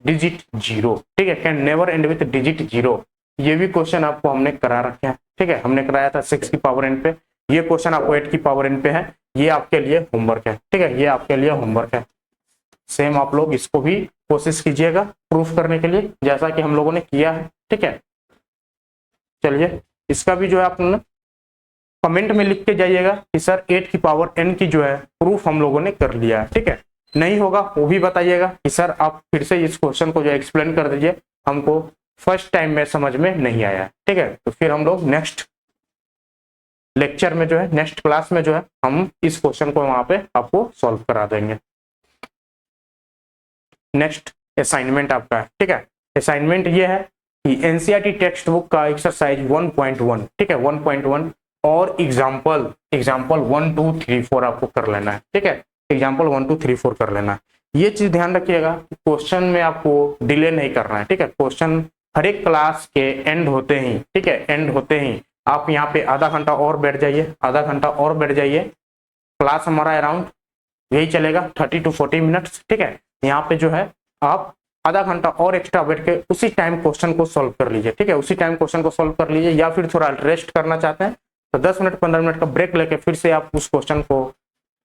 Speaker 1: digit 0, ठीक है, can never and with digit 0। ये भी क्वेश्चन आपको हमने करा रखे हैं, ठीक है, हमने कराया था 6 की पावर n पे। ये क्वेश्चन आपको 8 की पावर n पे है। ये आपके लिए होमवर्क है, ठीक है, ये आपके लिए होमवर्क है। सेम आप लोग इसको भी कोशिश कीजिएगा प्रूफ करने के लिए, जैसा कि हम लोगों ने किया है, ठीक है। चलिए इसका भी जो है आप कमेंट में लिख के जाइएगा कि सर 8 की पावर n की जो है प्रूफ हम लोगों ने कर लिया है, ठीक है। नहीं होगा वो भी बताइएगा कि सर आप फिर से इस क्वेश्चन को जो एक्सप्लेन कर दीजिए, हमको फर्स्ट टाइम में समझ में नहीं आया, ठीक है। तो फिर हम लोग नेक्स्ट लेक्चर में जो है, नेक्स्ट क्लास में जो है हम इस क्वेश्चन को वहां पे आपको सॉल्व करा देंगे। नेक्स्ट असाइनमेंट आपका है, ठीक है। असाइनमेंट ये है कि एनसीईआरटी टेक्स्ट बुक का एक्सरसाइज 1.1, ठीक है, 1.1 और एग्जाम्पल 1, 2, 3, 4 आपको कर लेना है, ठीक है, एग्जाम्पल 1, 2, 3, 4 कर लेना है। ये चीज ध्यान रखिएगा, क्वेश्चन में आपको डिले नहीं करना है, ठीक है। क्वेश्चन हर एक क्लास के एंड होते ही, ठीक है, एंड होते ही आप यहाँ पे आधा घंटा और बैठ जाइए, क्लास हमारा अराउंड यही चलेगा 30 to 40 मिनट्स, ठीक है। यहाँ पे जो है आप आधा घंटा और एक्स्ट्रा बैठ के उसी टाइम क्वेश्चन को सॉल्व कर लीजिए, ठीक है, उसी टाइम क्वेश्चन को सॉल्व कर लीजिए। या फिर थोड़ा रेस्ट करना चाहते हैं तो 10 मिनट 15 मिनट का ब्रेक लेके फिर से आप उस क्वेश्चन को,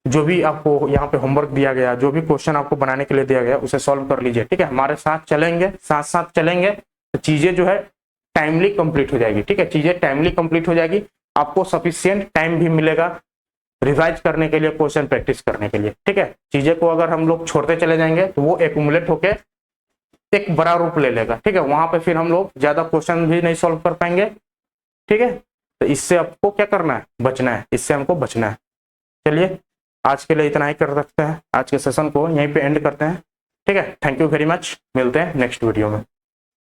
Speaker 1: जो भी आपको यहाँ पे होमवर्क दिया गया, जो भी क्वेश्चन आपको बनाने के लिए दिया गया, उसे सॉल्व कर लीजिए, ठीक है। हमारे साथ चलेंगे तो चीजें जो है टाइमली कंप्लीट हो जाएगी, ठीक है, चीजें टाइमली कंप्लीट हो जाएगी। आपको सफिशियंट टाइम भी मिलेगा रिवाइज करने के लिए, क्वेश्चन प्रैक्टिस करने के लिए, ठीक है। चीजें को अगर हम लोग छोड़ते चले जाएंगे तो वो एक्यूमुलेट होके एक बड़ा रूप ले लेगा, ठीक है। वहां पे फिर हम लोग ज्यादा क्वेश्चन भी नहीं सॉल्व कर पाएंगे, ठीक है। तो इससे आपको क्या करना है, बचना है, इससे हमको बचना है। चलिए आज के लिए इतना ही कर सकते हैं, आज के सेशन को यहीं पे एंड करते हैं, ठीक है। थैंक यू वेरी मच, मिलते हैं नेक्स्ट वीडियो में।